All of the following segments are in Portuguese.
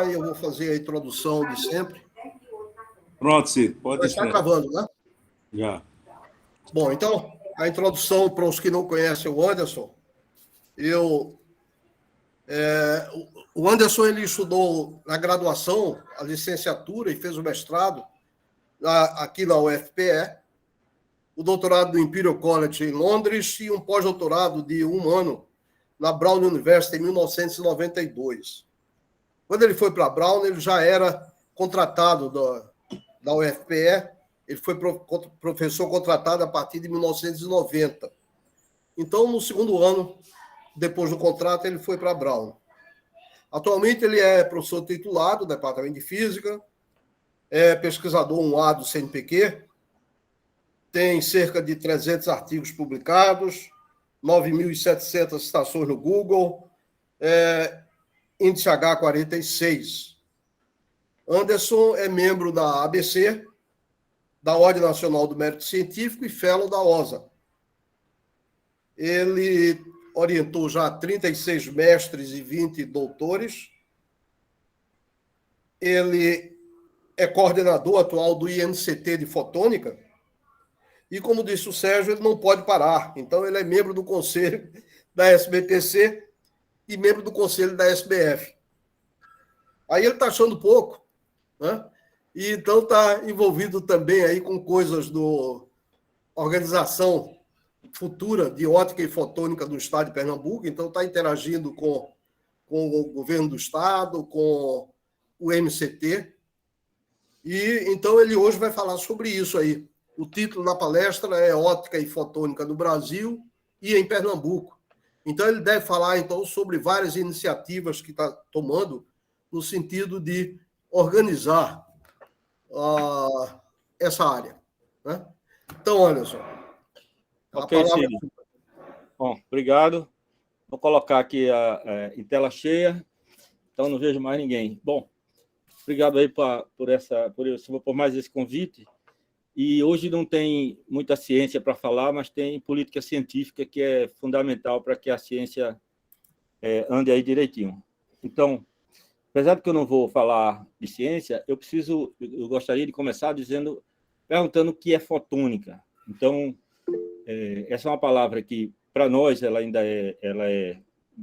falar e eu vou fazer a introdução de sempre. Pronto, Ciro, pode estar gravando, né? Já. Bom, então, a introdução para os que não conhecem o Anderson. O Anderson ele estudou na graduação, a licenciatura e fez o mestrado aqui na UFPE, o doutorado do Imperial College em Londres e um pós-doutorado de 1 ano na Brown University em 1992. Quando ele foi para a Brown, ele já era contratado da UFPE, ele foi professor contratado a partir de 1990. Então, no segundo ano, depois do contrato, ele foi para a Brown. Atualmente, ele é professor titulado do Departamento de Física, é pesquisador 1A do CNPq, tem cerca de 300 artigos publicados, 9.700 citações no Google, índice H46. Anderson é membro da ABC, da Ordem Nacional do Mérito Científico e fellow da OSA. Ele orientou já 36 mestres e 20 doutores. Ele é coordenador atual do INCT de Fotônica. E, como disse o Sérgio, ele não pode parar. Então, ele é membro do conselho da SBPC e membro do conselho da SBF. Aí ele está achando pouco, né? E então está envolvido também aí com coisas do Organização Futura de Ótica e Fotônica do Estado de Pernambuco, então está interagindo com o governo do Estado, com o MCT, e então ele hoje vai falar sobre isso aí. O título da palestra é Ótica e Fotônica no Brasil e em Pernambuco. Então ele deve falar então sobre várias iniciativas que está tomando no sentido de organizar essa área, né? Então, Anderson, ok, Ciro. Bom, obrigado. Vou colocar aqui em tela cheia, então não vejo mais ninguém. Bom, obrigado aí por mais esse convite. E hoje não tem muita ciência para falar, mas tem política científica que é fundamental para que a ciência ande aí direitinho. Então, apesar de que eu não vou falar de ciência, eu gostaria de começar perguntando o que é fotônica. Então, essa é uma palavra que, para nós, ela ainda é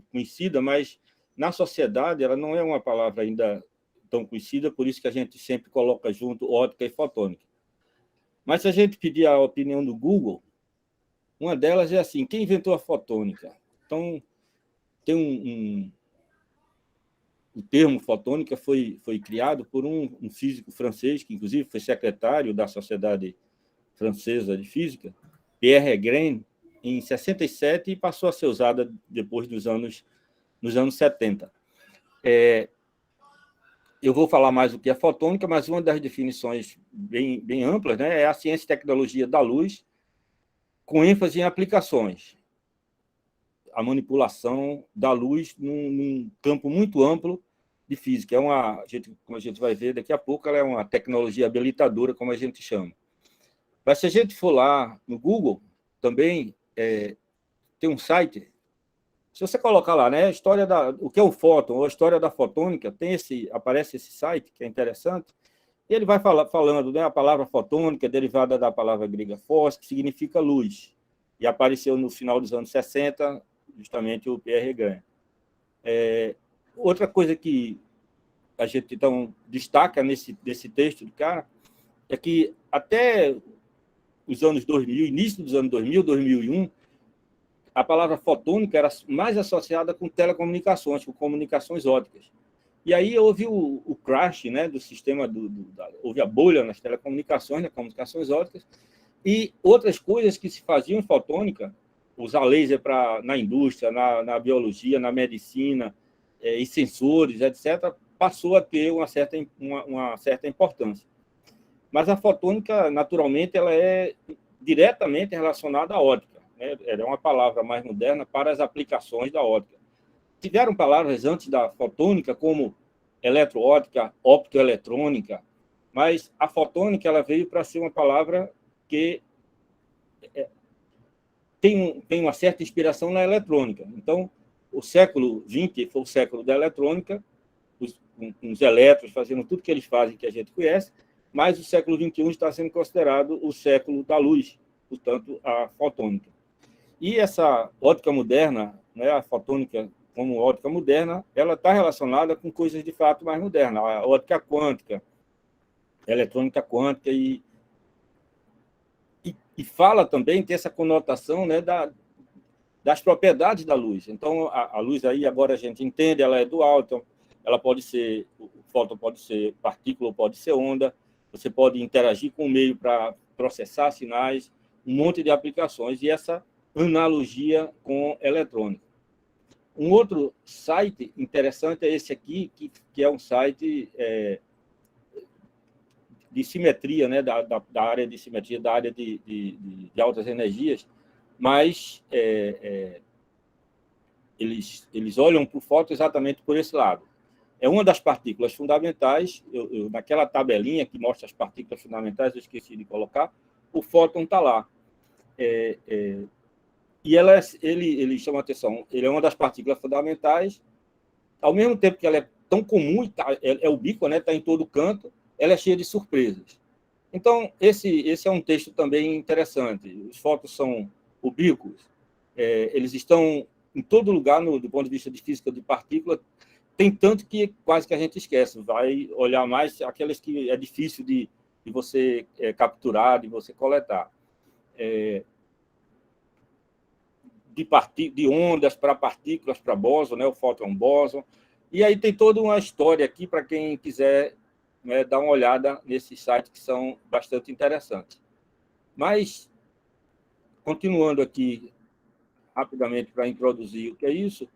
conhecida, mas na sociedade ela não é uma palavra ainda tão conhecida, por isso que a gente sempre coloca junto ótica e fotônica. Mas se a gente pedir a opinião do Google, uma delas é assim: quem inventou a fotônica? Então, tem o termo fotônica foi criado por um físico francês, que inclusive foi secretário da Sociedade Francesa de Física, Pierre Grain, em 67, e passou a ser usada depois nos anos 70. Eu vou falar mais do que é fotônica, mas uma das definições bem amplas, né, é a ciência e tecnologia da luz, com ênfase em aplicações. A manipulação da luz num campo muito amplo de física. Como a gente vai ver daqui a pouco, ela é uma tecnologia habilitadora, como a gente chama. Mas se a gente for lá no Google, também tem um site. Se você colocar lá, né, o que é o fóton, ou a história da fotônica, aparece esse site, que é interessante, e ele vai falando, né, a palavra fotônica é derivada da palavra grega phos, que significa luz, e apareceu no final dos anos 60, justamente o Pierre Grain. Outra coisa que a gente, então, destaca nesse texto do cara é que até os anos 2000, início dos anos 2000, 2001, a palavra fotônica era mais associada com telecomunicações, com comunicações ópticas. E aí houve o crash, né, do sistema, houve a bolha nas telecomunicações, nas comunicações ópticas, e outras coisas que se faziam em fotônica, usar laser na indústria, na biologia, na medicina, e sensores, etc., passou a ter uma certa importância. Mas a fotônica, naturalmente, ela é diretamente relacionada à óptica. Era uma palavra mais moderna para as aplicações da óptica. Tiveram palavras antes da fotônica, como eletroóptica, optoeletrônica, mas a fotônica ela veio para ser uma palavra que tem uma certa inspiração na eletrônica. Então, o século XX foi o século da eletrônica, com os elétrons, fazendo tudo que eles fazem, que a gente conhece, mas o século XXI está sendo considerado o século da luz, portanto, a fotônica. E essa ótica moderna, né, a fotônica como ótica moderna, ela está relacionada com coisas de fato mais modernas, a ótica quântica, a eletrônica quântica, e fala também, tem essa conotação, né, das propriedades da luz. Então, a luz aí, agora a gente entende, ela é dual, então ela pode ser, o fóton pode ser partícula ou pode ser onda, você pode interagir com o meio para processar sinais, um monte de aplicações, e essa analogia com eletrônica. Um outro site interessante é esse aqui, que é um site de simetria, né, da área de simetria, da área de altas energias, mas eles olham para o fóton exatamente por esse lado. É uma das partículas fundamentais, naquela tabelinha que mostra as partículas fundamentais, eu esqueci de colocar, o fóton está lá. E ele chama a atenção, ele é uma das partículas fundamentais, ao mesmo tempo que ela é tão comum, é ubíqua, né, está em todo canto, ela é cheia de surpresas. Então, esse é um texto também interessante. Os fótons são ubíquos, eles estão em todo lugar, do ponto de vista de física de partícula, tem tanto que quase que a gente esquece, vai olhar mais aquelas que é difícil de você capturar, de você coletar. De ondas para partículas, para bóson, né, o fóton bóson. E aí tem toda uma história aqui para quem quiser, né, dar uma olhada nesses sites que são bastante interessantes. Mas, continuando aqui rapidamente para introduzir o que é isso,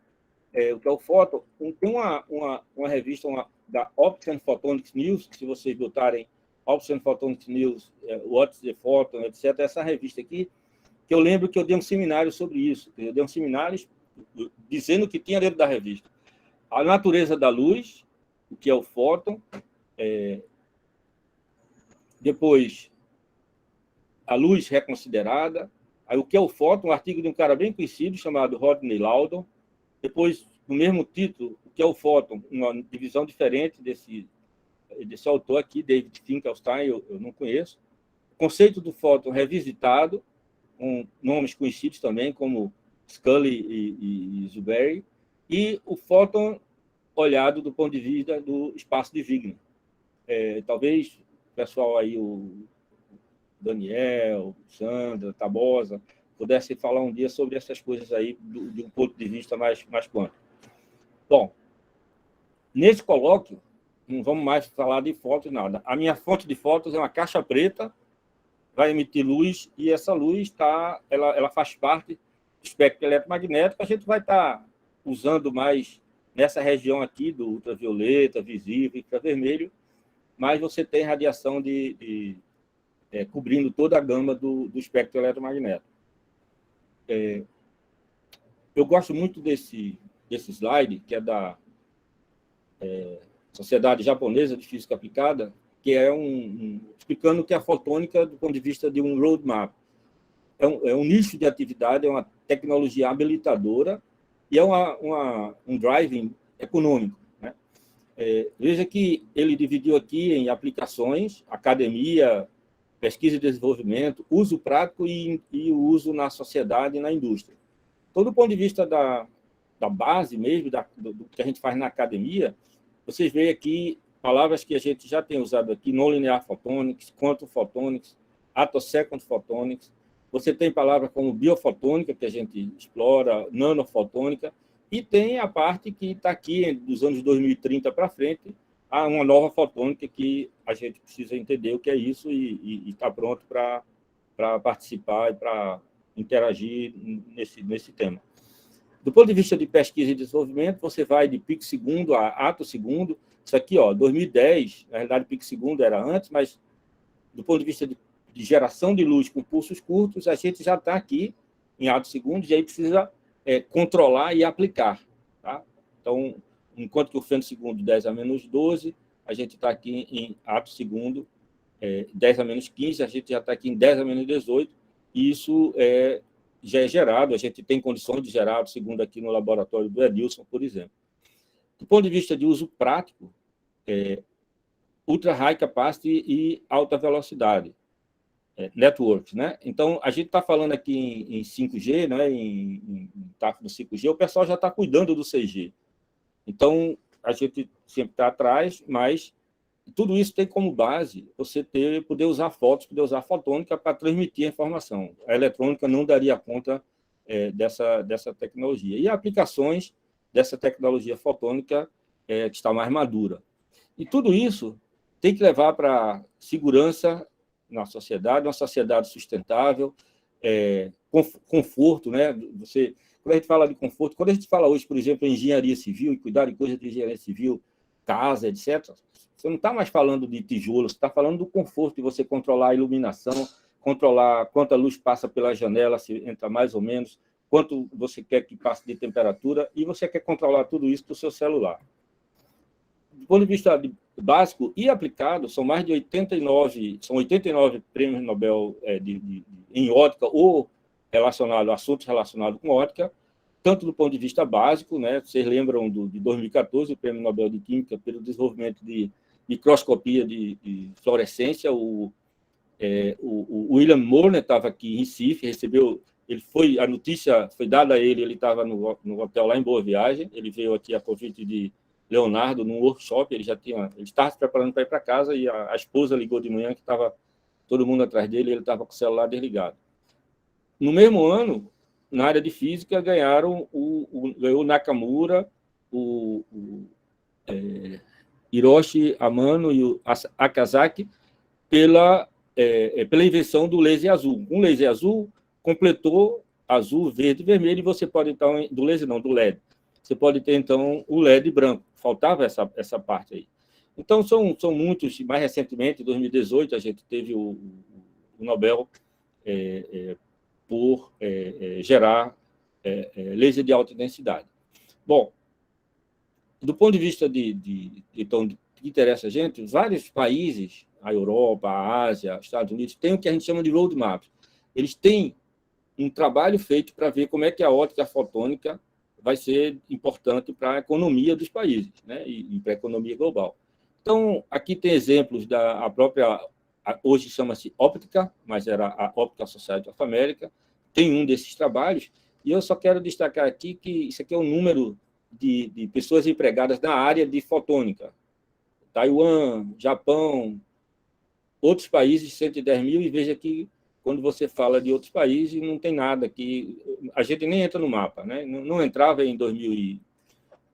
o que é o fóton, tem uma revista da Option Photonics News, que se vocês botarem Option Photonics News, What's the Photon, etc., essa revista aqui, que eu lembro que eu dei um seminário sobre isso. Eu dei um seminário dizendo o que tinha dentro da revista. A natureza da luz, o que é o fóton, depois a luz reconsiderada, aí o que é o fóton, um artigo de um cara bem conhecido chamado Rodney Loudon, depois, no mesmo título, o que é o fóton, uma divisão diferente desse autor aqui, David Finkelstein, eu não conheço. O conceito do fóton revisitado, com nomes conhecidos também, como Scully e Zuberry, e o fóton olhado do ponto de vista do espaço de Wigner. Talvez o pessoal aí, o Daniel, Sandra, Tabosa, pudesse falar um dia sobre essas coisas aí, de um ponto de vista mais quântico. Bom, nesse colóquio, não vamos mais falar de fótons, nada. A minha fonte de fótons é uma caixa preta, vai emitir luz, e essa luz ela faz parte do espectro eletromagnético. A gente vai estar usando mais nessa região aqui do ultravioleta, visível, infravermelho, mas você tem radiação cobrindo toda a gama do espectro eletromagnético. Eu gosto muito desse slide, que é da Sociedade Japonesa de Física Aplicada, que é explicando o que é a fotônica do ponto de vista de um roadmap. É um nicho de atividade, é uma tecnologia habilitadora e é um driving econômico, né? Veja que ele dividiu aqui em aplicações, academia, pesquisa e desenvolvimento, uso prático e o uso na sociedade e na indústria. Todo o ponto de vista da base mesmo, do que a gente faz na academia, vocês veem aqui palavras que a gente já tem usado aqui: non-linear photonics, quantum photonics, attosecond photonics. Você tem palavras como biofotônica, que a gente explora, nanofotônica, e tem a parte que está aqui, dos anos 2030 para frente, há uma nova fotônica que a gente precisa entender o que é isso e está pronto para participar e para interagir nesse tema. Do ponto de vista de pesquisa e desenvolvimento, você vai de pico segundo a ato segundo. Isso aqui, 2010, na realidade, pico segundo era antes, mas do ponto de vista de geração de luz com pulsos curtos, a gente já está aqui em ato segundo, e aí precisa controlar e aplicar. Tá? Então, enquanto que o femtosegundo 10 a menos 12, a gente está aqui em ato segundo 10 a menos 15, a gente já está aqui em 10 a menos 18, e isso já é gerado, a gente tem condições de gerar ato segundo aqui no laboratório do Edilson, por exemplo. Do ponto de vista de uso prático, ultra high capacity e alta velocidade, networks, né? Então, a gente está falando aqui em 5G, né? Em tráfego 5G, o pessoal já está cuidando do 6G. Então, a gente sempre está atrás, mas tudo isso tem como base você poder usar fotos, poder usar fotônica para transmitir a informação. A eletrônica não daria conta dessa tecnologia. E aplicações dessa tecnologia fotônica que está mais madura. E tudo isso tem que levar para segurança na sociedade, uma sociedade sustentável, conforto, né? Quando a gente fala de conforto, quando a gente fala hoje, por exemplo, em engenharia civil e cuidar de coisas de engenharia civil, casa, etc., você não está mais falando de tijolo, você está falando do conforto de você controlar a iluminação, controlar quanta luz passa pela janela, se entra mais ou menos, quanto você quer que passe de temperatura, e você quer controlar tudo isso do seu celular. Do ponto de vista básico e aplicado, são mais de 89 prêmios Nobel em ótica ou assuntos relacionados com ótica, tanto do ponto de vista básico, né? Vocês lembram de 2014, o Prêmio Nobel de Química pelo desenvolvimento de microscopia de fluorescência. O William Morner estava aqui em Recife, a notícia foi dada a ele estava no hotel lá em Boa Viagem, ele veio aqui a convite de Leonardo num workshop, ele estava se preparando para ir para casa e a esposa ligou de manhã que estava todo mundo atrás dele, ele estava com o celular desligado. No mesmo ano, na área de física, ganhou o Nakamura, o Hiroshi Amano e o Akazaki pela invenção do laser azul. Um laser azul completou azul, verde e vermelho, e você pode, então, do laser não, do LED. Você pode ter, então, o LED branco. Faltava essa parte aí. Então, são muitos. Mais recentemente, em 2018, a gente teve o Nobel por gerar laser de alta densidade. Bom, do ponto de vista então, que interessa a gente, vários países, a Europa, a Ásia, os Estados Unidos, têm o que a gente chama de roadmap. Eles têm um trabalho feito para ver como é que a ótica fotônica vai ser importante para a economia dos países, né? E para a economia global. Então, aqui tem exemplos da própria, hoje chama-se Óptica, mas era a Optical Society of America, tem um desses trabalhos, e eu só quero destacar aqui que isso aqui é o número de pessoas empregadas na área de fotônica. Taiwan, Japão, outros países, 110 mil, e veja que quando você fala de outros países, não tem nada aqui, a gente nem entra no mapa, né? Não entrava em 2000,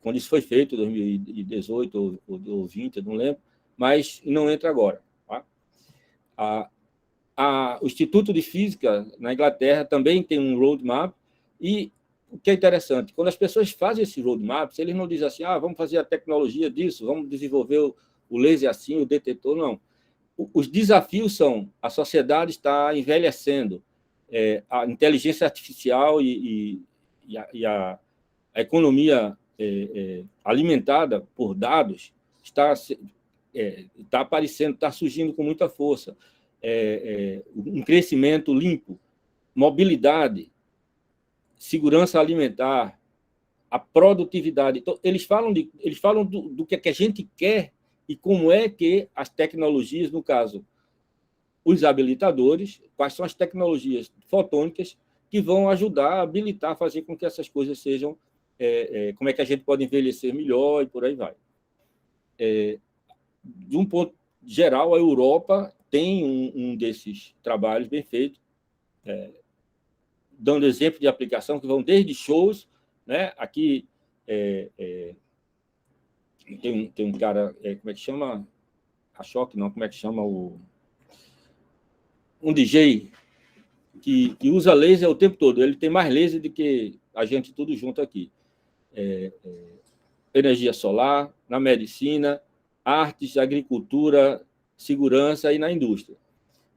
quando isso foi feito, 2018 ou 2020, não lembro, mas não entra agora. Tá? O Instituto de Física, na Inglaterra, também tem um roadmap, e o que é interessante, quando as pessoas fazem esse roadmap, eles não dizem assim, vamos fazer a tecnologia disso, vamos desenvolver o laser assim, o detetor, não. Os desafios são, a sociedade está envelhecendo, a inteligência artificial e a economia alimentada por dados está aparecendo, está surgindo com muita força. Um crescimento limpo, mobilidade, segurança alimentar, a produtividade. Então, eles falam do que a gente quer e como é que as tecnologias, no caso, os habilitadores, quais são as tecnologias fotônicas que vão ajudar a habilitar, fazer com que essas coisas sejam, como é que a gente pode envelhecer melhor e por aí vai. De um ponto geral, a Europa tem um desses trabalhos bem feitos, dando exemplo de aplicação que vão desde shows, né? Aqui tem um cara, como é que chama? A Choque, não, como é que chama? Um DJ que usa laser o tempo todo. Ele tem mais laser do que a gente tudo junto aqui. Energia solar, na medicina, artes, agricultura, segurança e na indústria.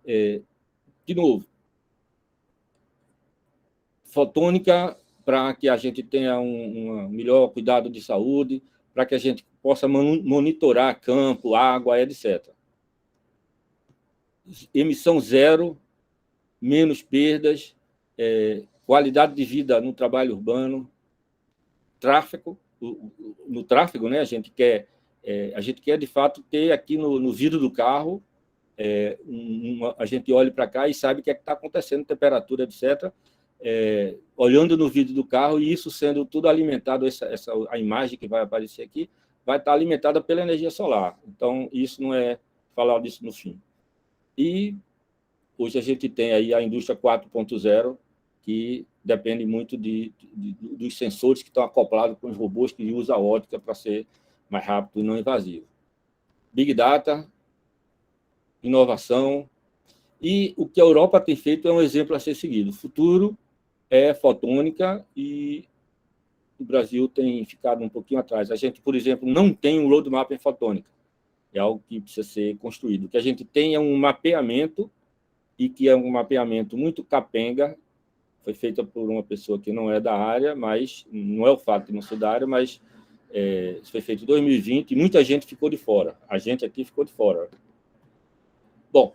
De novo, fotônica para que a gente tenha um melhor cuidado de saúde, para que a gente possa monitorar campo, água, etc. Emissão zero, menos perdas, qualidade de vida no trabalho urbano, tráfego. No tráfego, né, a gente quer a gente quer, de fato, ter aqui no vidro do carro, a gente olha para cá e sabe o que é que está acontecendo, temperatura, etc., olhando no vidro do carro, e isso sendo tudo alimentado, a imagem que vai aparecer aqui, vai estar alimentada pela energia solar. Então, isso não é falar disso no fim. E hoje a gente tem aí a indústria 4.0, que depende muito dos sensores que estão acoplados com os robôs que usam a ótica para ser mais rápido e não invasivo. Big Data, inovação, e o que a Europa tem feito é um exemplo a ser seguido. O futuro é fotônica e o Brasil tem ficado um pouquinho atrás. A gente, por exemplo, não tem um roadmap em fotônica. É algo que precisa ser construído. O que a gente tem é um mapeamento, e que é um mapeamento muito capenga, foi feito por uma pessoa que não é da área, mas não é o fato de não ser da área, mas foi feito em 2020 e muita gente ficou de fora. A gente aqui ficou de fora. Bom,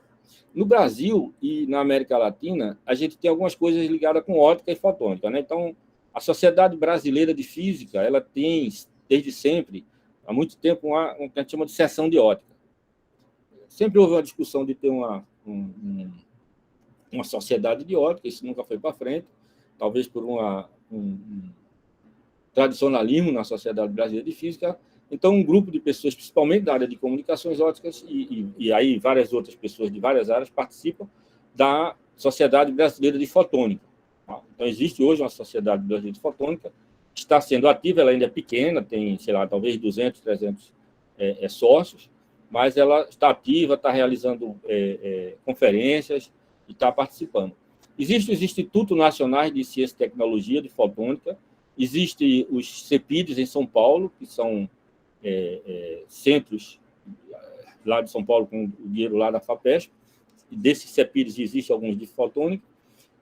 no Brasil e na América Latina, a gente tem algumas coisas ligadas com ótica e fotônica, né? Então, a Sociedade Brasileira de Física, ela tem, desde sempre, há muito tempo, uma que a gente chama de seção de ótica. Sempre houve uma discussão de ter uma sociedade de ótica, isso nunca foi para frente, talvez por um tradicionalismo na Sociedade Brasileira de Física. Então, um grupo de pessoas, principalmente da área de comunicações ópticas, e aí várias outras pessoas de várias áreas participam da Sociedade Brasileira de Fotônica. Então, existe hoje uma Sociedade Brasileira de Fotônica, que está sendo ativa, ela ainda é pequena, tem, sei lá, talvez 200, 300 sócios, mas ela está ativa, está realizando conferências e está participando. Existem os Institutos Nacionais de Ciência e Tecnologia de Fotônica, existem os CEPIDs em São Paulo, que são centros lá de São Paulo com o dinheiro lá da FAPESP, e desses CEPIDs existem alguns de fotônica,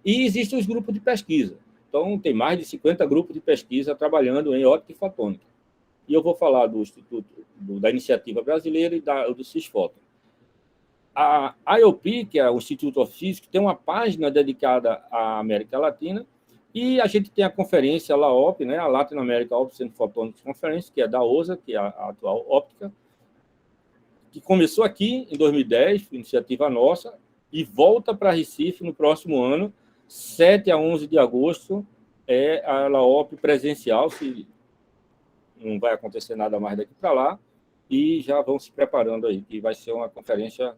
e existem os grupos de pesquisa. Então, tem mais de 50 grupos de pesquisa trabalhando em ótica e fotônica. E eu vou falar do Instituto, da Iniciativa Brasileira e do CISFOTO. A IOP, que é o Instituto of Physics, tem uma página dedicada à América Latina, e a gente tem a conferência LAOP, né, a Latin American Optics and Photonics Conference, que é da OSA, que é a atual óptica, que começou aqui em 2010, iniciativa nossa, e volta para Recife no próximo ano, 7 a 11 de agosto, é a LAOP presencial, se não vai acontecer nada mais daqui para lá, e já vão se preparando aí, que vai ser uma conferência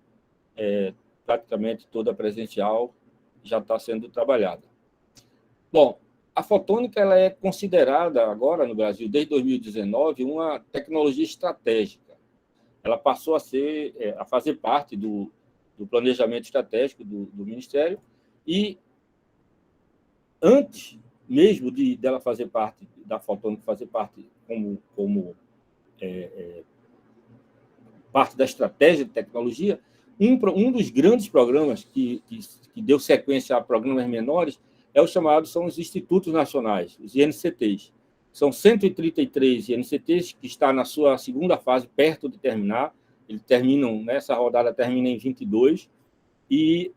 praticamente toda presencial, já está sendo trabalhada. Bom, a fotônica ela é considerada agora no Brasil, desde 2019, uma tecnologia estratégica. Ela passou a fazer parte do planejamento estratégico do Ministério, e antes mesmo dela fazer parte, da fotônica fazer parte como parte da estratégia de tecnologia, um dos grandes programas que deu sequência a programas menores são os Institutos Nacionais, os INCTs. São 133 INCTs que estão na sua segunda fase, perto de terminar. Eles terminam, nessa rodada termina em 22, e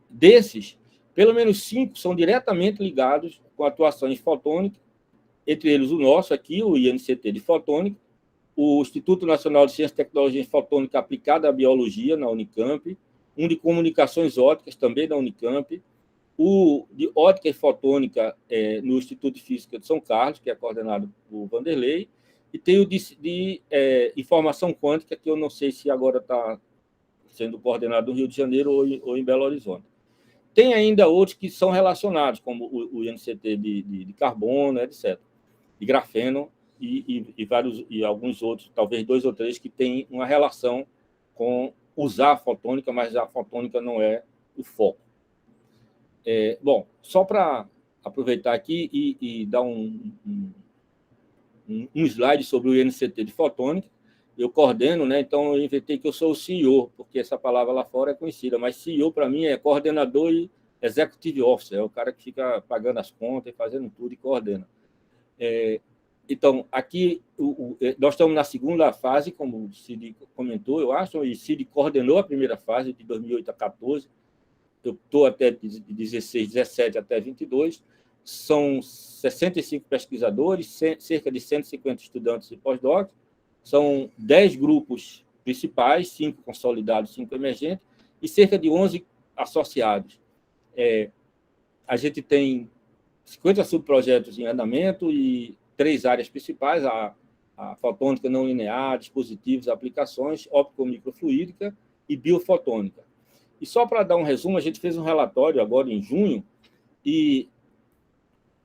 desses, pelo menos 5 são diretamente ligados com atuações fotônicas, entre eles o nosso aqui, o INCT de Fotônica, o Instituto Nacional de Ciência e Tecnologia em Fotônica Aplicada à Biologia, na Unicamp, um de Comunicações Ópticas, também da Unicamp, o de Ótica e Fotônica no Instituto de Física de São Carlos, que é coordenado por Vanderlei, e tem o de Informação Quântica, que eu não sei se agora está sendo coordenado no Rio de Janeiro ou em Belo Horizonte. Tem ainda outros que são relacionados, como o INCT de carbono, etc., de grafeno, e alguns outros, talvez 2 ou 3, que têm uma relação com usar a fotônica, mas a fotônica não é o foco. Bom, só para aproveitar aqui e dar um slide sobre o INCT de fotônica, eu coordeno, né? Então eu inventei que eu sou o CEO, porque essa palavra lá fora é conhecida, mas CEO para mim é coordenador e executive officer, é o cara que fica pagando as contas e fazendo tudo e coordena. Então, aqui nós estamos na segunda fase, como o Cid comentou, eu acho, e Cid coordenou a primeira fase, de 2008 a 2014, eu estou até de 16, 17 até 22, são 65 pesquisadores, cerca de 150 estudantes e pós-doc, São 10 grupos principais, 5 consolidados, 5 emergentes, e cerca de 11 associados. A gente tem 50 subprojetos em andamento e 3 áreas principais, a fotônica não linear, dispositivos, aplicações, óptico-microfluídica e biofotônica. E só para dar um resumo, a gente fez um relatório agora em junho, e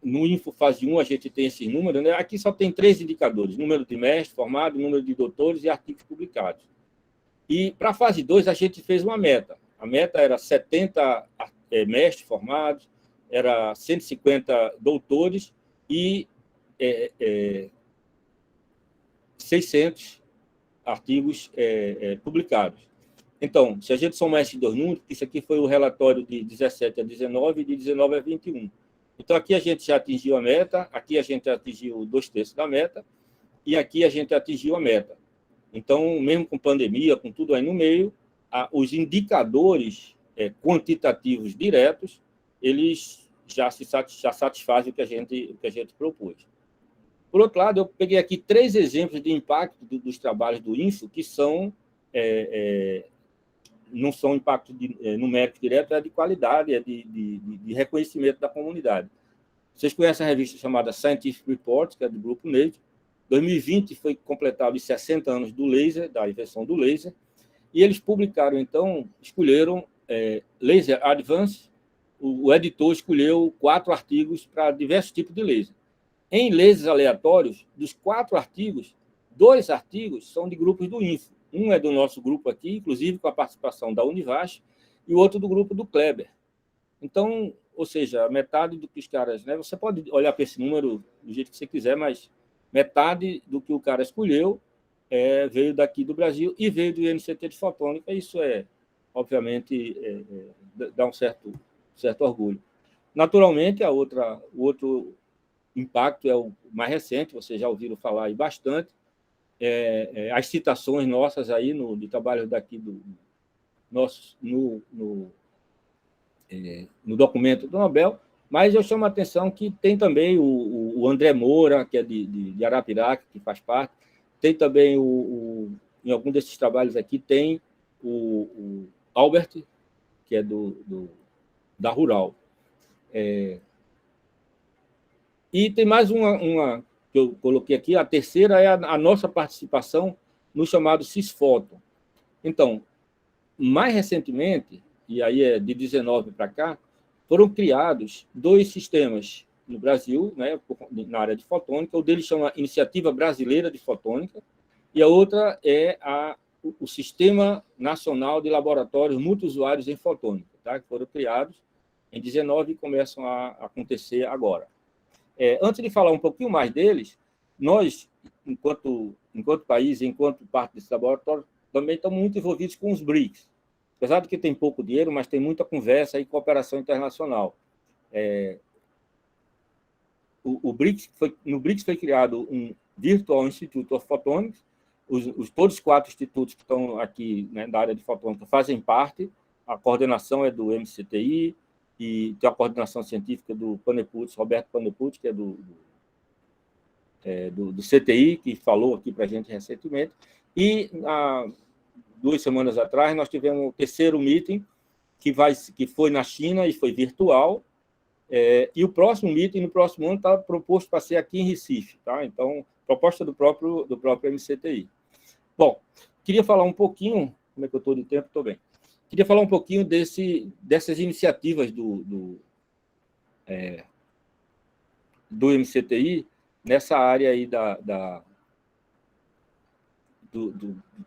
no Info Fase 1 a gente tem esses números, né? Aqui só tem 3 indicadores, número de mestres formados, número de doutores e artigos publicados. E para a Fase 2 a gente fez uma meta. A meta era 70 mestres formados, era 150 doutores e 600 artigos publicados. Então, se a gente somar esses 2 números, isso aqui foi o relatório de 17 a 19 e de 19 a 21. Então, aqui a gente já atingiu a meta, aqui a gente atingiu 2/3 da meta, e aqui a gente atingiu a meta. Então, mesmo com pandemia, com tudo aí no meio, os indicadores quantitativos diretos, eles já satisfazem o que a gente propôs. Por outro lado, eu peguei aqui 3 exemplos de impacto dos trabalhos do Info, que são não são impacto numérico direto, é de qualidade, é de reconhecimento da comunidade. Vocês conhecem a revista chamada Scientific Reports, que é do Grupo Nature. 2020 foi completado os 60 anos do laser, da invenção do laser, e eles publicaram, então, escolheram Laser Advance, o editor escolheu 4 artigos para diversos tipos de laser. Em lasers aleatórios, dos 4 artigos, 2 artigos são de grupos do Info. Um é do nosso grupo aqui, inclusive com a participação da Univasf, e o outro do grupo do Kleber. Então, ou seja, metade do que os caras... né, você pode olhar para esse número do jeito que você quiser, mas metade do que o cara escolheu veio daqui do Brasil e veio do INCT de Fotônica. Isso obviamente, dá um certo orgulho. Naturalmente, o outro impacto é o mais recente, vocês já ouviram falar aí bastante, as citações nossas aí de trabalhos daqui no documento do Nobel, mas eu chamo a atenção que tem também o André Moura, que é de Arapiraca, que faz parte, tem também, em algum desses trabalhos aqui, tem o Albert, que é da Rural. E tem mais uma que eu coloquei aqui, a terceira é a nossa participação no chamado Cisfoto. Então, mais recentemente, e aí é de 19 para cá, foram criados 2 sistemas no Brasil, né, na área de fotônica. O deles chama Iniciativa Brasileira de Fotônica, e a outra é o Sistema Nacional de Laboratórios Multiusuários em Fotônica, tá, que foram criados em 19 e começam a acontecer agora. Antes de falar um pouquinho mais deles, nós, enquanto país, enquanto parte desse laboratório, também estamos muito envolvidos com os BRICS. Apesar de que tem pouco dinheiro, mas tem muita conversa e cooperação internacional. No BRICS foi criado um Virtual Institute of Photonics. Todos os 4 institutos que estão aqui, né, da área de fotônica fazem parte. A coordenação é do MCTI, e tem a coordenação científica do Paneputz, Roberto Paneputz, que é do CTI, que falou aqui para a gente recentemente. E, 2 semanas atrás, nós tivemos o 3º meeting, que foi na China e foi virtual, e o próximo meeting, no próximo ano, está proposto para ser aqui em Recife. Tá? Então, proposta do próprio MCTI. Bom, queria falar um pouquinho... Como é que eu estou de tempo? Estou bem. Queria falar um pouquinho dessas iniciativas do MCTI nessa área aí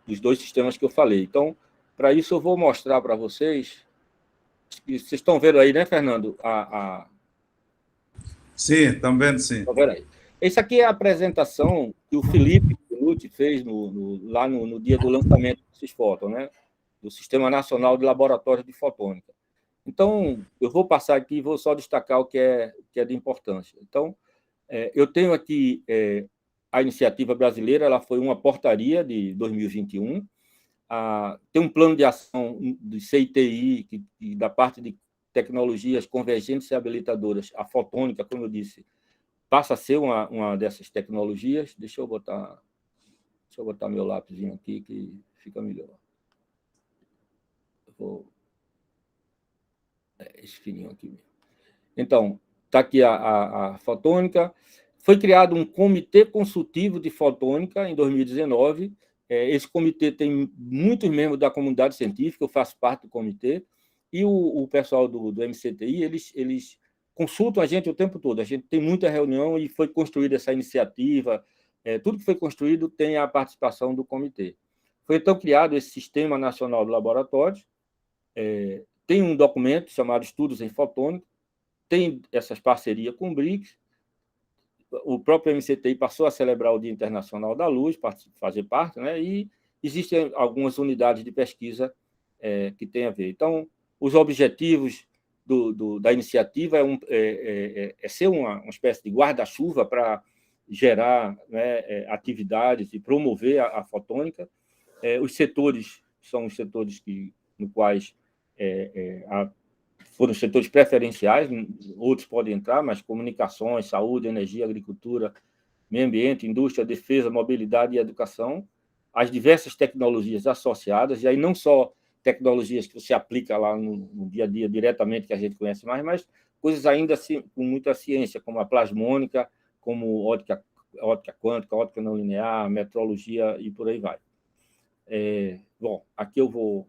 dos 2 sistemas que eu falei. Então, para isso, eu vou mostrar para vocês. Vocês estão vendo aí, né, Fernando? Sim, estão vendo, sim. Estão vendo aí. Essa aqui é a apresentação que o Felipe Benucci fez lá no dia do lançamento do Cisfoto, né? Do Sistema Nacional de Laboratórios de Fotônica. Então, eu vou passar aqui e vou só destacar o que é de importância. Então, eu tenho aqui a iniciativa brasileira, ela foi uma portaria de 2021, tem um plano de ação do CITI, e da parte de tecnologias convergentes e habilitadoras. A fotônica, como eu disse, passa a ser uma dessas tecnologias. Deixa eu botar... Deixa eu botar meu lápisinho aqui, que fica melhor. Esse fininho aqui mesmo. Então, está aqui a fotônica. Foi criado um comitê consultivo de fotônica em 2019. Esse comitê tem muitos membros da comunidade científica, eu faço parte do comitê, e o pessoal do MCTI, eles consultam a gente o tempo todo. A gente tem muita reunião e foi construída essa iniciativa. Tudo que foi construído tem a participação do comitê. Foi, então, criado esse Sistema Nacional de Laboratórios. Tem um documento chamado Estudos em Fotônica, tem essas parcerias com o BRICS. O próprio MCTI passou a celebrar o Dia Internacional da Luz, fazer parte, né? E existem algumas unidades de pesquisa que têm a ver. Então, os objetivos da iniciativa é ser uma espécie de guarda-chuva para gerar, né, atividades e promover a fotônica. Os setores são os setores no quais foram setores preferenciais, outros podem entrar, mas comunicações, saúde, energia, agricultura, meio ambiente, indústria, defesa, mobilidade e educação, as diversas tecnologias associadas, e aí não só tecnologias que você aplica lá no dia a dia diretamente, que a gente conhece mais, mas coisas ainda assim, com muita ciência, como a plasmônica, como ótica quântica, ótica não linear, metrologia e por aí vai. Bom, aqui eu vou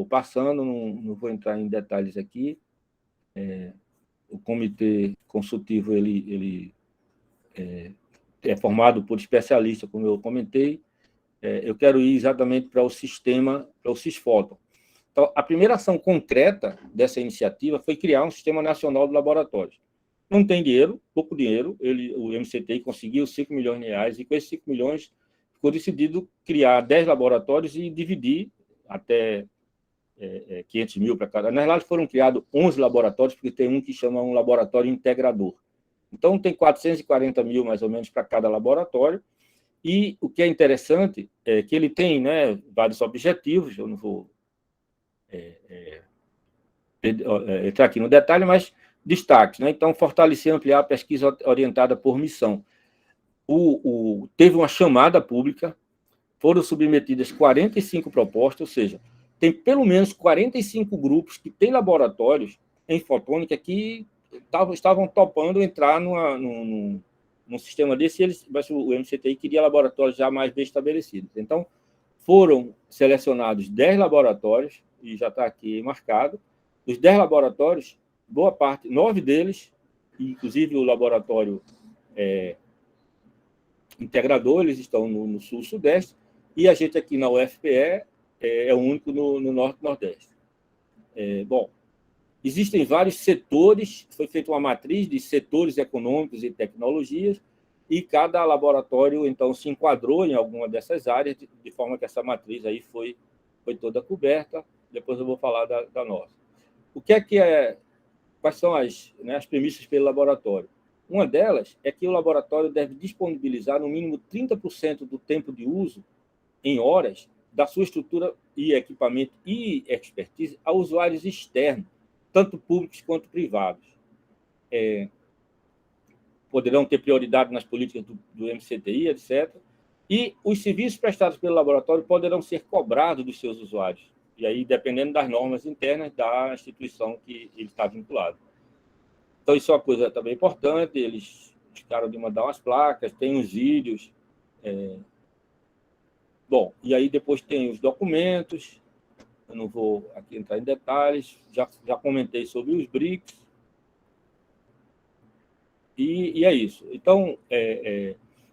passando, não vou entrar em detalhes aqui. O comitê consultivo ele é formado por especialistas, como eu comentei. Eu quero ir exatamente para o sistema, para o Sisfoton. Então, a primeira ação concreta dessa iniciativa foi criar um Sistema Nacional de Laboratórios. Não tem dinheiro, pouco dinheiro, o MCTI conseguiu R$5 milhões, e com esses 5 milhões ficou decidido criar 10 laboratórios e dividir até 500 mil para cada. Na verdade, foram criados 11 laboratórios, porque tem um que chama um laboratório integrador. Então, tem 440 mil, mais ou menos, para cada laboratório. E o que é interessante é que ele tem, né, vários objetivos, eu não vou entrar aqui no detalhe, mas destaques, né? Então, fortalecer e ampliar a pesquisa orientada por missão. Teve uma chamada pública, foram submetidas 45 propostas, ou seja, tem pelo menos 45 grupos que têm laboratórios em fotônica que estavam topando entrar num sistema desse, mas o MCTI queria laboratórios já mais bem estabelecidos. Então, foram selecionados 10 laboratórios, e já está aqui marcado. Os 10 laboratórios, boa parte, 9 deles, inclusive o laboratório integrador, eles estão no sul-sudeste, e a gente aqui na UFPE é o único no norte-nordeste. Bom, existem vários setores, foi feita uma matriz de setores econômicos e tecnologias, e cada laboratório, então, se enquadrou em alguma dessas áreas, de forma que essa matriz aí foi toda coberta. Depois eu vou falar da nossa. Quais são as premissas pelo laboratório? Uma delas é que o laboratório deve disponibilizar, no mínimo, 30% do tempo de uso, em horas, da sua estrutura e equipamento e expertise a usuários externos, tanto públicos quanto privados. Poderão ter prioridade nas políticas do MCTI, etc. E os serviços prestados pelo laboratório poderão ser cobrados dos seus usuários, e aí dependendo das normas internas da instituição que ele está vinculado. Então, isso é uma coisa também importante, eles ficaram de mandar umas placas, tem os vídeos. Bom, e aí depois tem os documentos, eu não vou aqui entrar em detalhes, já comentei sobre os BRICS, e é isso. Então,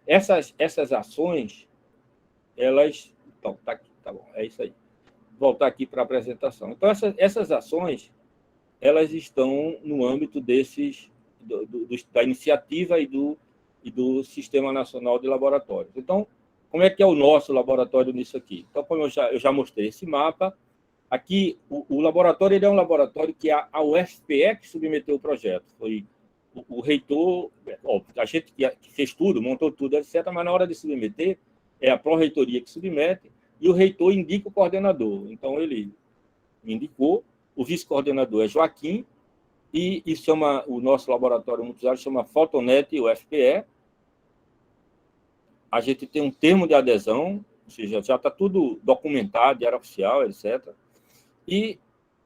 essas ações, elas... Então, tá aqui, tá bom, é isso aí. Voltar aqui para a apresentação. Então, essas ações, elas estão no âmbito da iniciativa e do Sistema Nacional de Laboratórios. Então, como é que é o nosso laboratório nisso aqui? Então, como eu já mostrei esse mapa, aqui o laboratório ele é um laboratório que a UFPE que submeteu o projeto. Foi o reitor, óbvio, a gente que fez tudo, montou tudo, etc., mas na hora de submeter, é a pró-reitoria que submete, e o reitor indica o coordenador. Então, ele me indicou, o vice-coordenador é Joaquim, e o nosso laboratório multiusuário chama Fotonet UFPE. a gente tem um termo de adesão, ou seja, já está tudo documentado, diário oficial, etc. E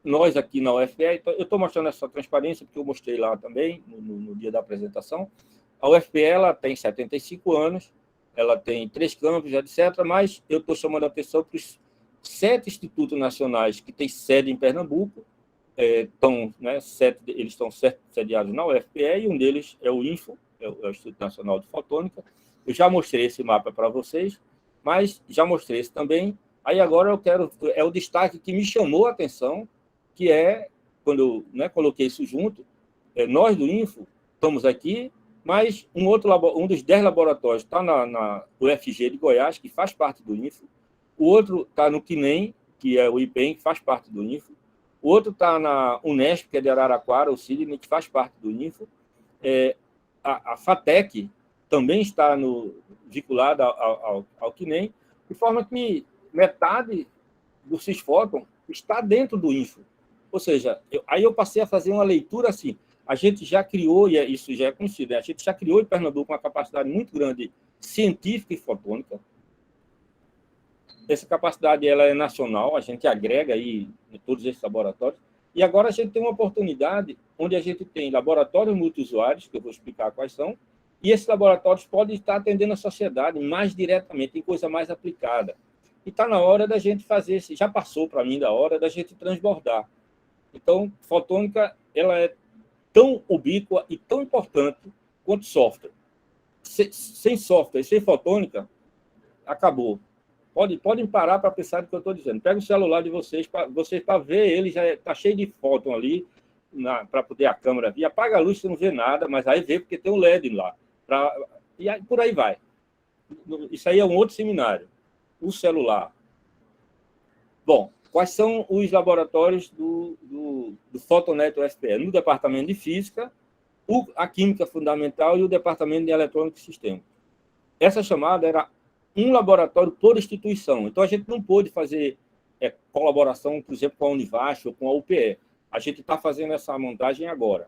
nós aqui na UFPE, eu estou mostrando essa transparência, porque eu mostrei lá também, no dia da apresentação. A UFPE ela tem 75 anos, ela tem 3 campos, etc., mas eu estou chamando a atenção para os 7 institutos nacionais que têm sede em Pernambuco, eles estão sediados na UFPE, e um deles é o INFO, é o Instituto Nacional de Fotônica. Eu já mostrei esse mapa para vocês, mas já mostrei esse também. Aí agora eu quero... É o destaque que me chamou a atenção, que é, quando eu coloquei isso junto, nós do INFO estamos aqui, mas um dos 10 laboratórios está na UFG de Goiás, que faz parte do INFO. O outro está no CNEM, que é o IPEM, que faz parte do INFO. O outro está na Unesp, que é de Araraquara, o Sidney, que faz parte do INFO. A FATEC também está vinculada ao CNEM, de forma que metade do Cisfóton está dentro do INFO. Ou seja, aí eu passei a fazer uma leitura assim. A gente já criou, e isso já é conhecido, a gente já criou em Pernambuco uma capacidade muito grande científica e fotônica. Essa capacidade ela é nacional, a gente agrega aí em todos esses laboratórios. E agora a gente tem uma oportunidade onde a gente tem laboratórios multiusuários, que eu vou explicar quais são, e esses laboratórios podem estar atendendo a sociedade mais diretamente, em coisa mais aplicada. E está na hora da gente fazer, já passou para mim da hora da gente transbordar. Então, fotônica ela é tão ubíqua e tão importante quanto software. Sem software, sem fotônica, acabou. Podem parar para pensar no que eu estou dizendo. Pega o celular de vocês para ver ele, já está cheio de fóton ali, para poder a câmera vir. Apaga a luz, você não vê nada, mas aí vê porque tem um LED lá. E aí, por aí vai. Isso aí é um outro seminário. O celular. Bom, quais são os laboratórios do Fotonet UFPE? No departamento de Física, a Química Fundamental e o departamento de Eletrônica e Sistemas. Essa chamada era um laboratório por instituição. Então, a gente não pôde fazer colaboração, por exemplo, com a Univasf ou com a UPE. A gente está fazendo essa montagem agora.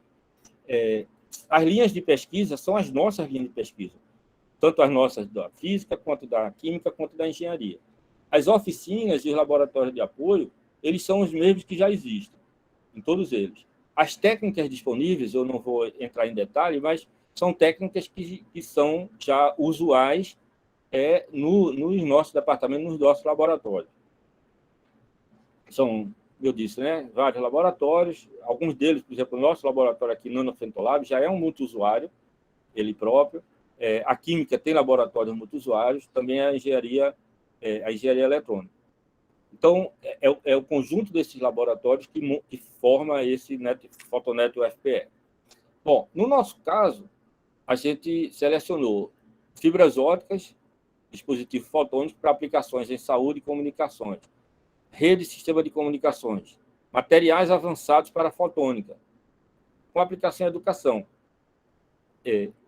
As linhas de pesquisa são as nossas linhas de pesquisa, tanto as nossas da Física, quanto da Química, quanto da Engenharia. As oficinas e os laboratórios de apoio, eles são os mesmos que já existem, em todos eles. As técnicas disponíveis, eu não vou entrar em detalhe, mas são técnicas que são já usuais nos nossos departamentos, nos nossos laboratórios. São, eu disse, vários laboratórios, alguns deles, por exemplo, o nosso laboratório aqui, Nanofentolab, já é um multiusuário, ele próprio. A Química tem laboratórios multiusuários, também a Engenharia Eletrônica. Então, é o conjunto desses laboratórios que forma esse Fotonet UFPE. Bom, no nosso caso, a gente selecionou fibras ópticas, dispositivos fotônicos para aplicações em saúde e comunicações, rede e sistema de comunicações, materiais avançados para a fotônica, com aplicação em educação,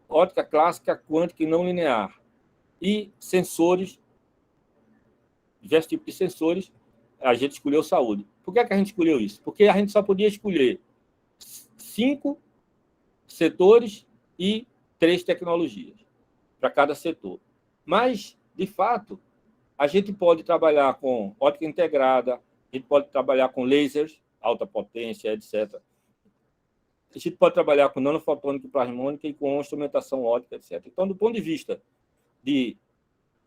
ótica clássica, quântica e não linear, e sensores, diversos tipos de sensores, a gente escolheu saúde. Por que a gente escolheu isso? Porque a gente só podia escolher 5 setores e 3 tecnologias para cada setor. Mas, de fato, a gente pode trabalhar com ótica integrada, a gente pode trabalhar com lasers, alta potência, etc. A gente pode trabalhar com nanofotônica e plasmônica e com instrumentação óptica, etc. Então, do ponto de vista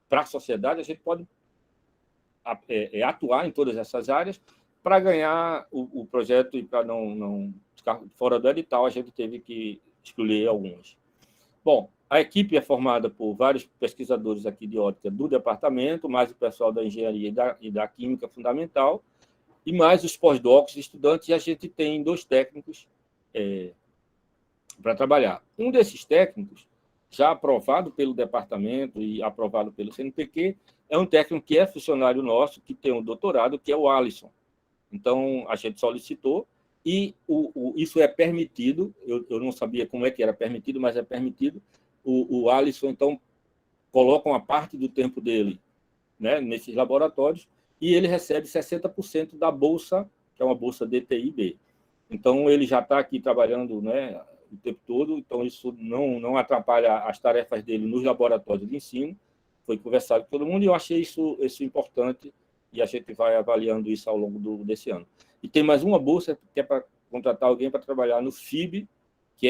para a sociedade, a gente pode atuar em todas essas áreas. Para ganhar o projeto e para não ficar fora do edital, a gente teve que escolher algumas. Bom, a equipe é formada por vários pesquisadores aqui de óptica do departamento, mais o pessoal da Engenharia e da Química Fundamental, e mais os pós-docs, estudantes, e a gente tem 2 técnicos para trabalhar. Um desses técnicos, já aprovado pelo departamento e aprovado pelo CNPq, é um técnico que é funcionário nosso, que tem um doutorado, que é o Alisson. Então, a gente solicitou, e isso é permitido, eu não sabia como é que era permitido, mas é permitido. O Alisson, então, coloca uma parte do tempo dele nesses laboratórios, e ele recebe 60% da bolsa, que é uma bolsa DTI-B. Então, ele já está aqui trabalhando o tempo todo, então isso não atrapalha as tarefas dele nos laboratórios de ensino, foi conversado com todo mundo e eu achei isso importante e a gente vai avaliando isso ao longo desse ano. E tem mais uma bolsa que é para contratar alguém para trabalhar no FIB, que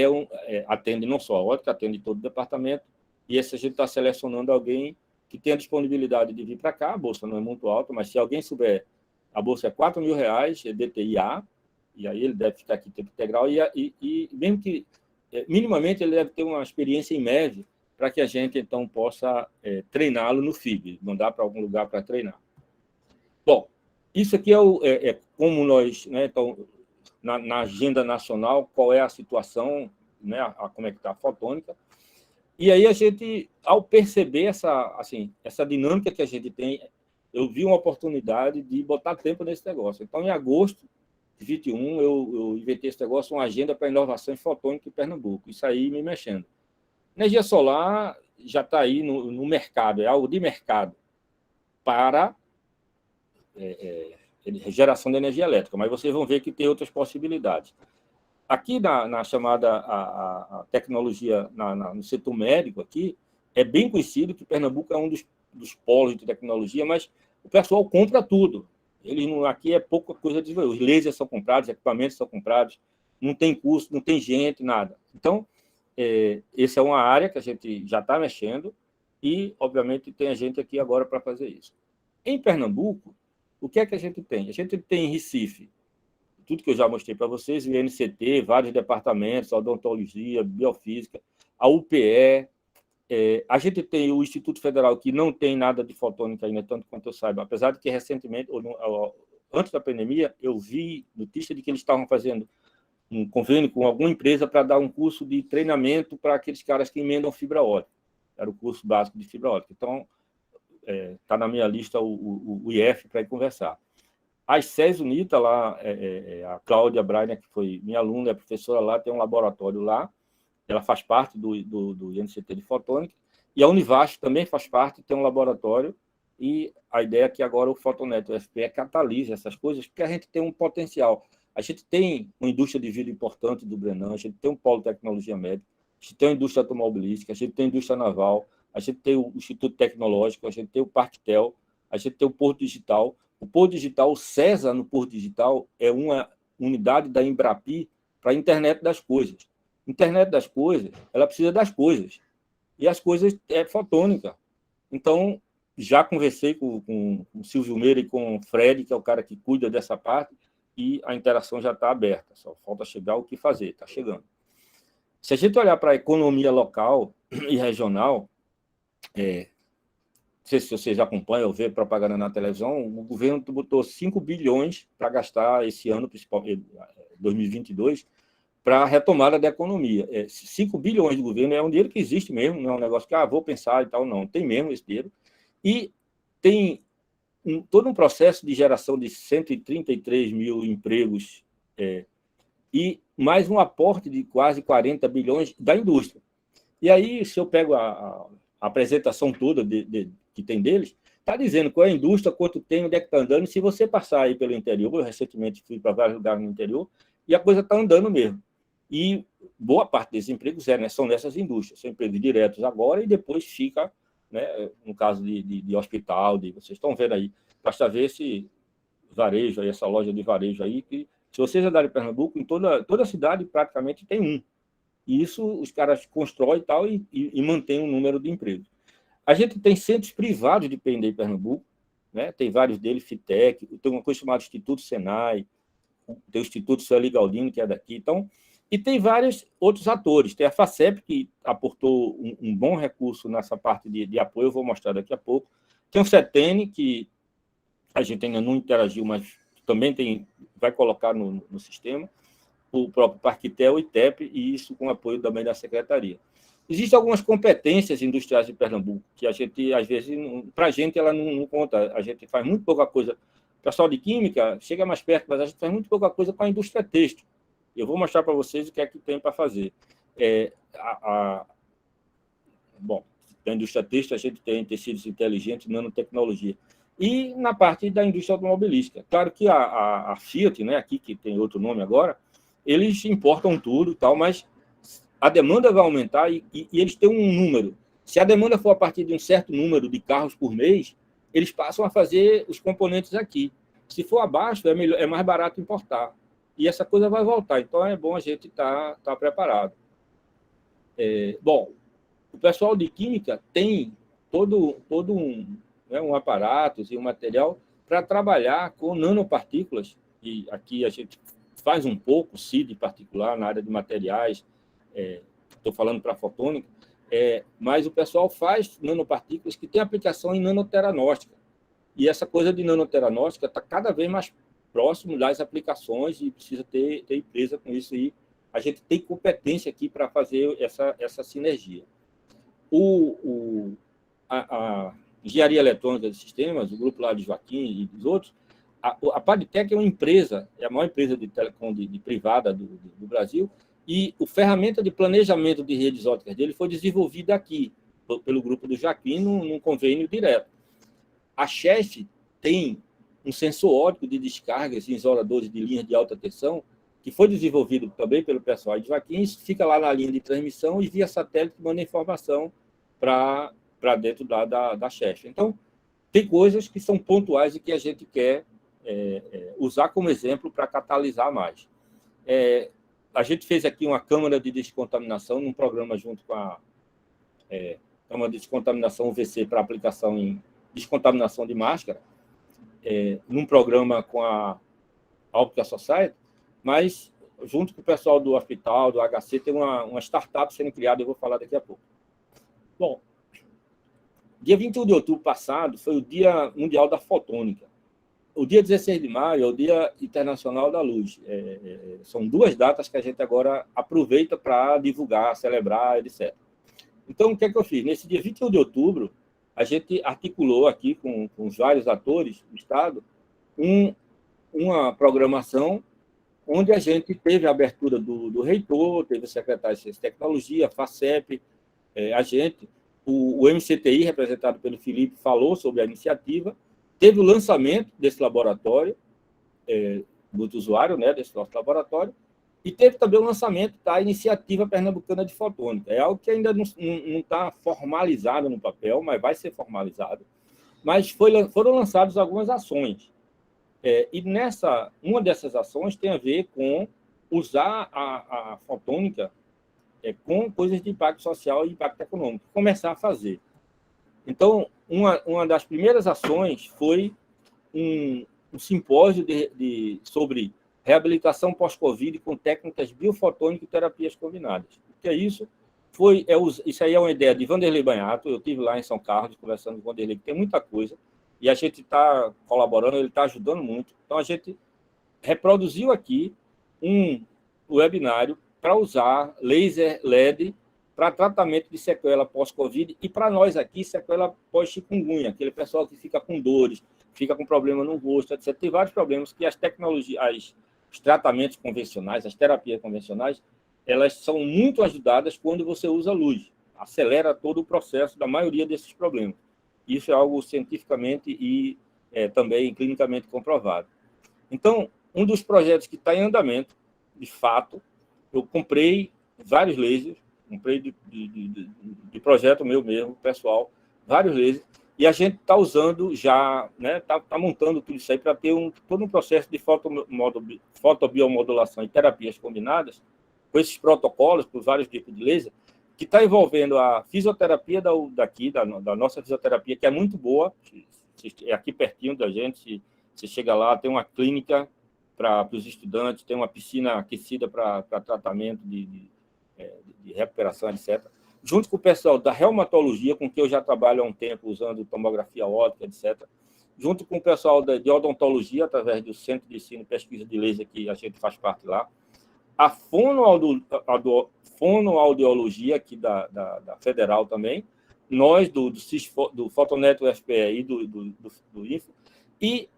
atende não só a ótica, atende todo o departamento, e esse a gente está selecionando alguém que tenha disponibilidade de vir para cá. A bolsa não é muito alta, mas se alguém souber, a bolsa é R$4.000, é DTI-A, e aí ele deve ficar aqui tempo integral, e mesmo que, minimamente, ele deve ter uma experiência em MEV para que a gente, então, possa treiná-lo no FIB, mandar para algum lugar para treinar. Bom, isso aqui é como nós, né, então, na agenda nacional, qual é a situação, né, como é que está a fotônica. E aí a gente, ao perceber essa dinâmica que a gente tem, eu vi uma oportunidade de botar tempo nesse negócio. Então, em agosto de 21, eu inventei esse negócio, uma agenda para inovação em fotônica em Pernambuco. Isso aí me mexendo. Energia solar já está aí no mercado, é algo de mercado para geração de energia elétrica, mas vocês vão ver que tem outras possibilidades. Aqui na chamada a tecnologia no setor médico, aqui, é bem conhecido que Pernambuco é um dos polos de tecnologia, mas o pessoal compra tudo. Aqui é pouca coisa de desenvolver. Os lasers são comprados, equipamentos são comprados, não tem custo, não tem gente, nada. Então, essa é uma área que a gente já está mexendo e, obviamente, tem a gente aqui agora para fazer isso. Em Pernambuco, o que é que a gente tem? A gente tem em Recife, tudo que eu já mostrei para vocês, o INCT, vários departamentos, odontologia, biofísica, a UPE, a gente tem o Instituto Federal, que não tem nada de fotônica ainda, tanto quanto eu saiba, apesar de que recentemente, antes da pandemia, eu vi notícia de que eles estavam fazendo um convênio com alguma empresa para dar um curso de treinamento para aqueles caras que emendam fibra ótica. Era o curso básico de fibra ótica. Então, está na minha lista o IF para ir conversar. A SES Unita, lá, a Cláudia Brainer, que foi minha aluna, é professora lá, tem um laboratório lá, ela faz parte do INCT de fotônica, e a Univasf também faz parte, tem um laboratório, e a ideia é que agora o Fotonet, o FPE, catalise essas coisas, porque a gente tem um potencial. A gente tem uma indústria de vidro importante do Brenan, a gente tem um polo de tecnologia médica, a gente tem uma indústria automobilística, a gente tem a indústria naval, a gente tem o Instituto Tecnológico, a gente tem o Parquetel, a gente tem o Porto Digital. O Porto Digital, o CESA no Porto Digital, é uma unidade da Embrapi para a internet das coisas. Internet das coisas, ela precisa das coisas. E as coisas é fotônica. Então, já conversei com o Silvio Meira e com o Fred, que é o cara que cuida dessa parte, e a interação já está aberta. Só falta chegar o que fazer, está chegando. Se a gente olhar para a economia local e regional, não sei se vocês acompanham ou vê propaganda na televisão, o governo botou 5 bilhões para gastar esse ano, principalmente 2022, para a retomada da economia. 5 bilhões do governo é um dinheiro que existe mesmo, não é um negócio que vou pensar e tal, não. Tem mesmo esse dinheiro. E tem todo um processo de geração de 133 mil empregos e mais um aporte de quase 40 bilhões da indústria. E aí, se eu pego a apresentação toda que tem deles, está dizendo qual é a indústria, quanto tem, onde é que está andando, e se você passar aí pelo interior, eu recentemente fui para vários lugares no interior, e a coisa está andando mesmo. E boa parte desses empregos são nessas indústrias, são empregos diretos agora e depois fica, né, no caso de hospital, vocês estão vendo aí, basta ver esse varejo aí, essa loja de varejo aí, que se vocês andarem em Pernambuco, em toda a cidade praticamente tem um. E isso os caras constroem e tal e mantêm um número de empregos. A gente tem centros privados de P&D em Pernambuco, né? Tem vários deles, FITEC, tem uma coisa chamada Instituto Senai, tem o Instituto Sueli Galdino, que é daqui. Então, e tem vários outros atores. Tem a FACEP, que aportou um bom recurso nessa parte de apoio, eu vou mostrar daqui a pouco. Tem o CETENE, que a gente ainda não interagiu, mas também vai colocar no sistema. O próprio Parquetel, o ITEP, e isso com apoio também da Secretaria. Existem algumas competências industriais de Pernambuco, que a gente, às vezes, para a gente, ela não conta. A gente faz muito pouca coisa. O pessoal de Química chega mais perto, mas a gente faz muito pouca coisa com a indústria têxtil. Eu vou mostrar para vocês o que é que tem para fazer. Bom, na indústria têxtil, a gente tem tecidos inteligentes, nanotecnologia. E na parte da indústria automobilística. Claro que a Fiat, né, aqui, que tem outro nome agora, eles importam tudo e tal, mas a demanda vai aumentar e eles têm um número. Se a demanda for a partir de um certo número de carros por mês, eles passam a fazer os componentes aqui. Se for abaixo, é mais barato importar. E essa coisa vai voltar. Então, é bom a gente estar preparado. Bom, o pessoal de química tem todo um aparato e um material para trabalhar com nanopartículas, e aqui a gente faz um pouco, CID particular, na área de materiais, estou falando para a fotônica, mas o pessoal faz nanopartículas que tem aplicação em nanoteragnóstica. E essa coisa de nanoteragnóstica está cada vez mais próximo das aplicações e precisa ter empresa com isso. E a gente tem competência aqui para fazer essa sinergia. A Engenharia Eletrônica de Sistemas, o grupo lá de Joaquim e dos outros, a Padtech é uma empresa, é a maior empresa de telecom privada do Brasil, e a ferramenta de planejamento de redes ópticas dele foi desenvolvida aqui, pelo grupo do Joaquim, num convênio direto. A Chef tem um sensor óptico de descargas em isoladores de linhas de alta tensão, que foi desenvolvido também pelo pessoal de Joaquim, isso fica lá na linha de transmissão e via satélite manda informação para dentro da Chef. Então, tem coisas que são pontuais e que a gente quer usar como exemplo para catalisar mais. A gente fez aqui uma câmara de descontaminação num programa junto com a câmara de descontaminação UVC para aplicação em descontaminação de máscara, num programa com a Optica Society, mas junto com o pessoal do hospital, do HC, tem uma startup sendo criada, eu vou falar daqui a pouco. Bom, dia 21 de outubro passado foi o Dia Mundial da Fotônica. O dia 16 de maio é o Dia Internacional da Luz. São duas datas que a gente agora aproveita para divulgar, celebrar, etc. Então, o que é que eu fiz? Nesse dia 21 de outubro, a gente articulou aqui com vários atores do Estado uma programação onde a gente teve a abertura do reitor, teve o secretário de Ciência e Tecnologia, a FACEP, a gente, o MCTI, representado pelo Felipe, falou sobre a iniciativa, teve o lançamento desse laboratório, do usuário, né, desse nosso laboratório, e teve também o lançamento da Iniciativa Pernambucana de Fotônica. É algo que ainda não está formalizado no papel, mas vai ser formalizado. Mas foram lançadas algumas ações. E uma dessas ações tem a ver com usar a fotônica com coisas de impacto social e impacto econômico, começar a fazer. Então, uma das primeiras ações foi um simpósio sobre reabilitação pós-Covid com técnicas biofotônicas e terapias combinadas. O que é isso? Isso aí é uma ideia de Vanderlei Banhato. Eu estive lá em São Carlos conversando com o Vanderlei, que tem muita coisa, e a gente está colaborando, ele está ajudando muito. Então, a gente reproduziu aqui um webinário para usar laser LED para tratamento de sequela pós-Covid e, para nós aqui, sequela pós-chikungunya, aquele pessoal que fica com dores, fica com problema no rosto, etc. Tem vários problemas que as tecnologias, os tratamentos convencionais, as terapias convencionais, elas são muito ajudadas quando você usa luz. Acelera todo o processo da maioria desses problemas. Isso é algo cientificamente e também clinicamente comprovado. Então, um dos projetos que está em andamento, de fato, eu comprei vários lasers, comprei de projeto meu mesmo, pessoal, vários lasers, e a gente está usando já, né, tá montando tudo isso aí para ter todo um processo de fotobiomodulação e terapias combinadas, com esses protocolos, por vários tipos de laser, que está envolvendo a fisioterapia da nossa fisioterapia, que é muito boa, é aqui pertinho da gente, você chega lá, tem uma clínica para os estudantes, tem uma piscina aquecida para tratamento de recuperação, etc. Junto com o pessoal da reumatologia, com quem eu já trabalho há um tempo, usando tomografia óptica, etc. Junto com o pessoal de odontologia, através do Centro de Ensino e Pesquisa de Laser, que a gente faz parte lá. A fonoaudiologia, aqui da Federal também. Nós, do Fotonet UFPE e do INFO. E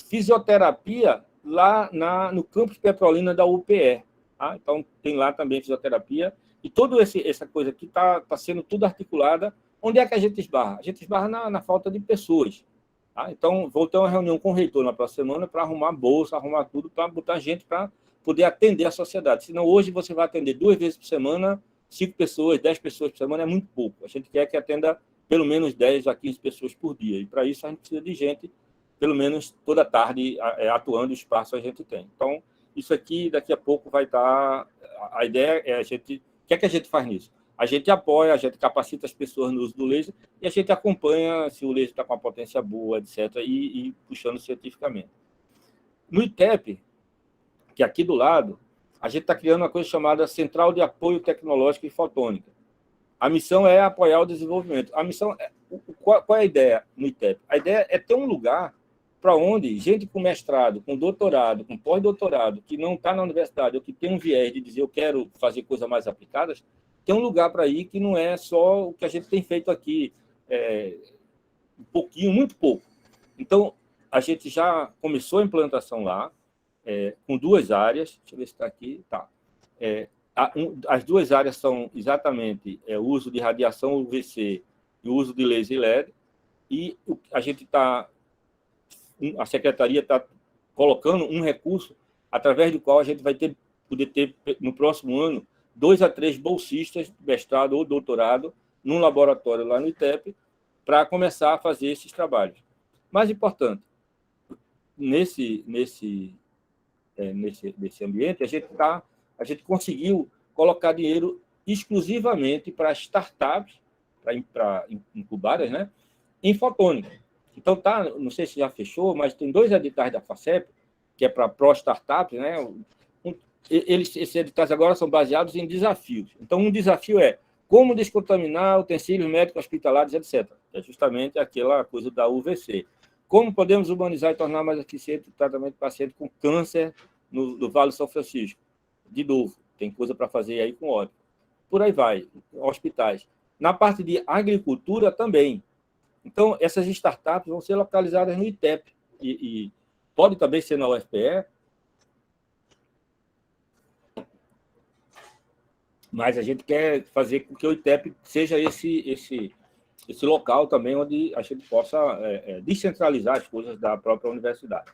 fisioterapia lá no campus Petrolina da UPE. Tá? Então, tem lá também fisioterapia. E toda essa coisa aqui está sendo tudo articulada. Onde é que a gente esbarra? A gente esbarra na falta de pessoas. Tá? Então, vou ter uma reunião com o reitor na próxima semana para arrumar bolsa, arrumar tudo, para botar gente para poder atender a sociedade. Senão, hoje, você vai atender 2 vezes por semana, 5 pessoas, 10 pessoas por semana é muito pouco. A gente quer que atenda pelo menos 10 a 15 pessoas por dia. E, para isso, a gente precisa de gente, pelo menos toda tarde, atuando, o espaço a gente tem. Então, isso aqui, daqui a pouco, vai estar... A ideia é a gente... O que é que a gente faz nisso? A gente apoia, a gente capacita as pessoas no uso do laser e a gente acompanha se o laser está com uma potência boa, etc., e puxando cientificamente. No ITEP, que é aqui do lado, a gente está criando uma coisa chamada Central de Apoio Tecnológico e Fotônica. A missão é apoiar o desenvolvimento. A missão qual é a ideia no ITEP? A ideia é ter um lugar para onde gente com mestrado, com doutorado, com pós-doutorado, que não está na universidade ou que tem um viés de dizer eu quero fazer coisas mais aplicadas, tem um lugar para ir que não é só o que a gente tem feito aqui, um pouquinho, muito pouco. Então, a gente já começou a implantação lá, com 2 áreas. Deixa eu ver se está aqui. Tá. As 2 áreas são exatamente o uso de radiação UVC e o uso de laser LED. E a gente está... A Secretaria está colocando um recurso através do qual a gente vai poder ter, no próximo ano, 2 a 3 bolsistas, mestrado ou doutorado, num laboratório lá no ITEP, para começar a fazer esses trabalhos. Mais importante, nesse ambiente, a gente conseguiu colocar dinheiro exclusivamente para startups, para incubadas, né, em fotônica. Então, não sei se já fechou, mas tem 2 editais da FACEP, que é para pró-startups, né? Esses editais agora são baseados em desafios. Então, um desafio é como descontaminar utensílios médicos hospitalares, etc. É justamente aquela coisa da UVC. Como podemos humanizar e tornar mais eficiente o tratamento de paciente com câncer no Vale do São Francisco? De novo, tem coisa para fazer aí com óleo. Por aí vai, hospitais. Na parte de agricultura também. Então, essas startups vão ser localizadas no ITEP e pode também ser na UFPE, mas a gente quer fazer com que o ITEP seja esse local também onde a gente possa descentralizar as coisas da própria universidade.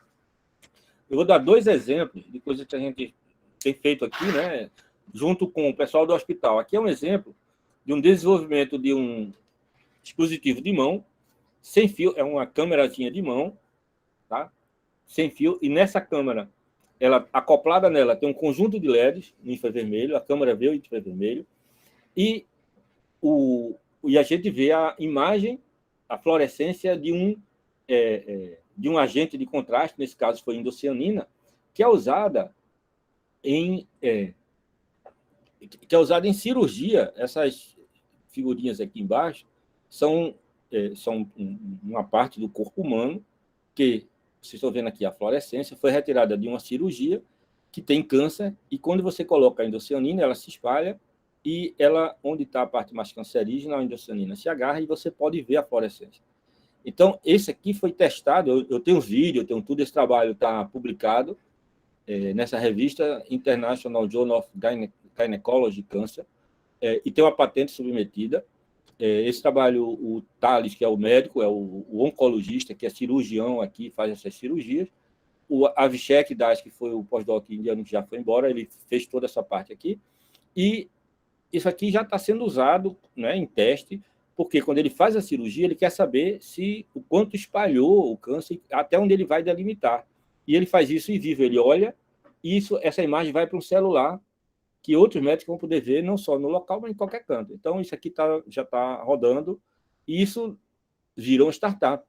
Eu vou dar 2 exemplos de coisas que a gente tem feito aqui, né, junto com o pessoal do hospital. Aqui é um exemplo de um desenvolvimento de um dispositivo de mão, sem fio, é uma câmerazinha de mão, tá? Sem fio, e nessa câmera, acoplada nela, tem um conjunto de LEDs no infravermelho, a câmera vê o infravermelho, e a gente vê a imagem, a fluorescência de um agente de contraste, nesse caso foi indocianina, que é usada em cirurgia. Essas figurinhas aqui embaixo são uma parte do corpo humano que, vocês estão vendo aqui a fluorescência, foi retirada de uma cirurgia que tem câncer, e quando você coloca a indocianina, ela se espalha, e onde está a parte mais cancerígena, a indocianina se agarra e você pode ver a fluorescência. Então, esse aqui foi testado, eu tenho vídeo, eu tenho tudo, esse trabalho está publicado nessa revista International Journal of Gynecology Cancer, e tem uma patente submetida. Esse trabalho, o Thales, que é o médico, é o oncologista, que é cirurgião aqui, faz essas cirurgias. O Avishek Das, que foi o pós-doc indiano que já foi embora, ele fez toda essa parte aqui. E isso aqui já está sendo usado, né, em teste, porque quando ele faz a cirurgia, ele quer saber o quanto espalhou o câncer, até onde ele vai delimitar. E ele faz isso em vivo, ele olha, e essa imagem vai para um celular, que outros médicos vão poder ver, não só no local, mas em qualquer canto. Então, isso aqui já está rodando, e isso virou uma startup.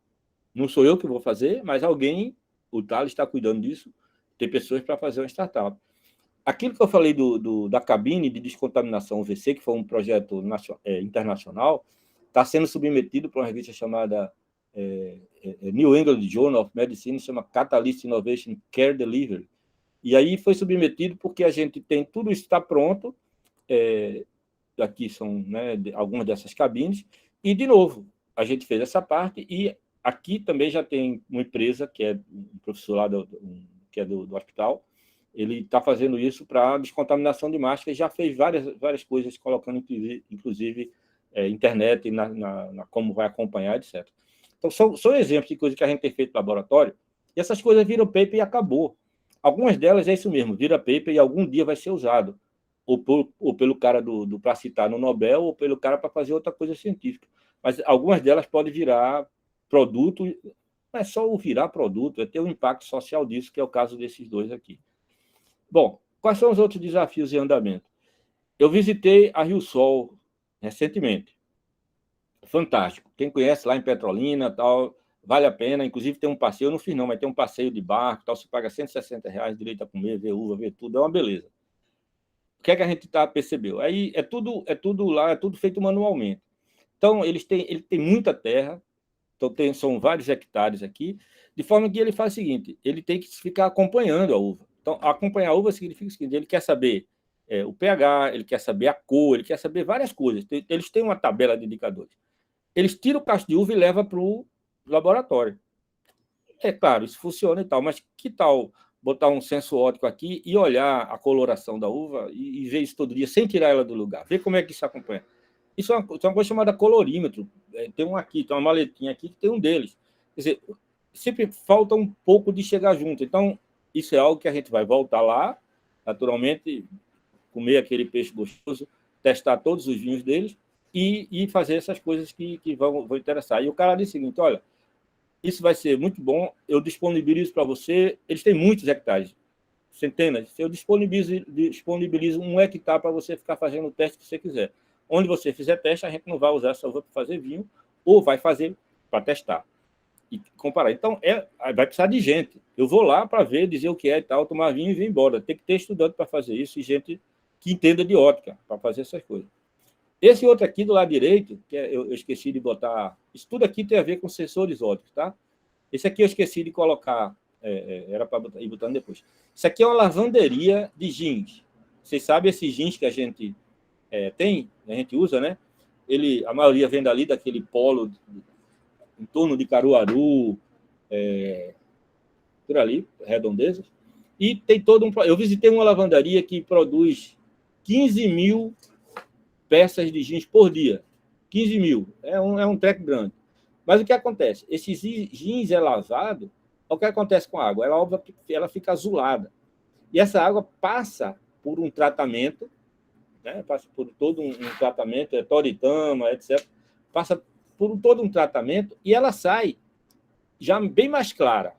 Não sou eu que vou fazer, mas alguém, o Thales está cuidando disso, tem pessoas para fazer uma startup. Aquilo que eu falei da cabine de descontaminação UVC, que foi um projeto internacional, está sendo submetido para uma revista chamada New England Journal of Medicine, chama Catalyst Innovation Care Delivery. E aí foi submetido porque a gente tem tudo isso está pronto. Aqui são, né, algumas dessas cabines. E, de novo, a gente fez essa parte. E aqui também já tem uma empresa, que é um professor lá que é do hospital. Ele está fazendo isso para descontaminação de máscaras. Já fez várias coisas, colocando, inclusive, internet, como vai acompanhar, etc. Então, são exemplos de coisas que a gente tem feito no laboratório. E essas coisas viram paper e acabou. Algumas delas é isso mesmo, vira paper e algum dia vai ser usado. ou pelo cara para citar no Nobel, ou pelo cara para fazer outra coisa científica. Mas algumas delas podem virar produto, não é só o virar produto, é ter um impacto social disso, que é o caso desses dois aqui. Bom, quais são os outros desafios em andamento? Eu visitei a Rio Sol recentemente. Fantástico. Quem conhece lá em Petrolina, tal, vale a pena. Inclusive tem um passeio, eu não fiz não, mas tem um passeio de barco, tal, você paga R$160, direito a comer, ver uva, ver tudo, é uma beleza. O que é que a gente percebeu? Aí é tudo lá, é tudo feito manualmente. Então, ele tem muita terra, então são vários hectares aqui, de forma que ele faz o seguinte, ele tem que ficar acompanhando a uva. Então, acompanhar a uva significa o seguinte, ele quer saber o pH, ele quer saber a cor, ele quer saber várias coisas. Eles têm uma tabela de indicadores. Eles tiram o cacho de uva e levam para o laboratório. É claro, isso funciona e tal, mas que tal botar um senso óptico aqui e olhar a coloração da uva e ver isso todo dia, sem tirar ela do lugar, ver como é que isso acompanha. Isso é uma coisa chamada colorímetro. Tem um aqui, tem uma maletinha aqui que tem um deles. Quer dizer, sempre falta um pouco de chegar junto. Então, isso é algo que a gente vai voltar lá, naturalmente, comer aquele peixe gostoso, testar todos os vinhos deles e fazer essas coisas que vão interessar. E o cara disse o seguinte, olha, isso vai ser muito bom, eu disponibilizo para você, eles têm muitos hectares, centenas, eu disponibilizo 1 hectare para você ficar fazendo o teste que você quiser. Onde você fizer teste, a gente não vai usar essa uva para fazer vinho, ou vai fazer para testar e comparar. Então, vai precisar de gente. Eu vou lá para ver, dizer o que é e tal, tomar vinho e vir embora. Tem que ter estudante para fazer isso e gente que entenda de ótica para fazer essas coisas. Esse outro aqui do lado direito, que eu esqueci de botar, isso tudo aqui tem a ver com sensores ópticos, tá? Esse aqui eu esqueci de colocar, era para ir botando depois. Isso aqui é uma lavanderia de jeans. Vocês sabem esses jeans que a gente tem, a gente usa, né? A maioria vem dali, daquele polo em torno de Caruaru, por ali, redondezas. E tem todo um... Eu visitei uma lavandaria que produz 15 mil peças de jeans por dia. 15 mil. É um treco grande. Mas o que acontece? Esse jeans é lavado, o que acontece com a água? Ela fica azulada. E essa água passa por um tratamento, né? Passa por todo um tratamento, toritama, etc. Passa por todo um tratamento e ela sai já bem mais clara.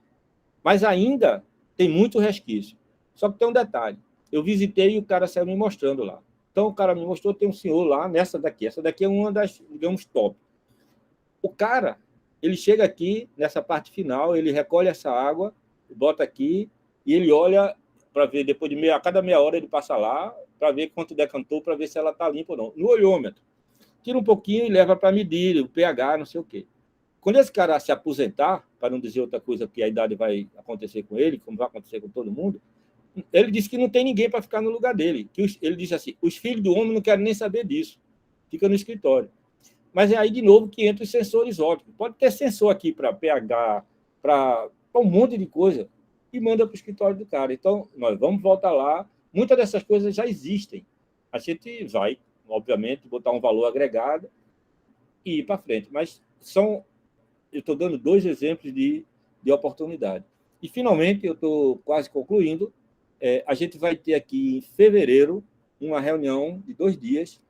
Mas ainda tem muito resquício. Só que tem um detalhe. Eu visitei e o cara saiu me mostrando lá. Então, o cara me mostrou, tem um senhor lá nessa daqui. Essa daqui é uma das, digamos, top. O cara, ele chega aqui, nessa parte final, ele recolhe essa água, bota aqui, e ele olha para ver, depois a cada meia hora ele passa lá, para ver quanto decantou, para ver se ela está limpa ou não. No olhômetro. Tira um pouquinho e leva para medir o pH, não sei o quê. Quando esse cara se aposentar, para não dizer outra coisa, que a idade vai acontecer com ele, como vai acontecer com todo mundo, ele disse que não tem ninguém para ficar no lugar dele. Ele disse assim, os filhos do homem não querem nem saber disso. Fica no escritório. Mas é aí, de novo, que entra os sensores ópticos. Pode ter sensor aqui para pH, para um monte de coisa, e manda para o escritório do cara. Então, nós vamos voltar lá. Muitas dessas coisas já existem. A gente vai, obviamente, botar um valor agregado e ir para frente. Mas eu estou dando 2 exemplos de oportunidade. E, finalmente, eu estou quase concluindo, a gente vai ter aqui, em fevereiro, uma reunião de 2 dias,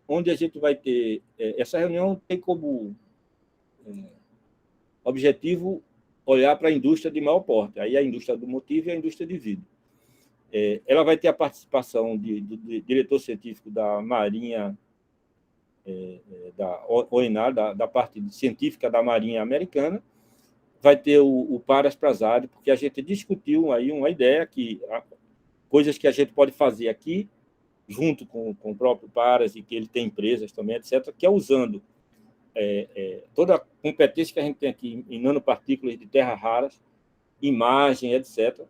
onde a gente vai ter... essa reunião tem como objetivo olhar para a indústria de maior porte, aí a indústria automotiva e a indústria de vidro. Ela vai ter a participação do diretor científico da Marinha, da ONA, da parte científica da Marinha Americana, vai ter o Paras Prasad, porque a gente discutiu aí uma ideia que coisas que a gente pode fazer aqui, junto com o próprio Paras, e que ele tem empresas também, etc., que é usando toda a competência que a gente tem aqui em nanopartículas de terras raras, imagem, etc.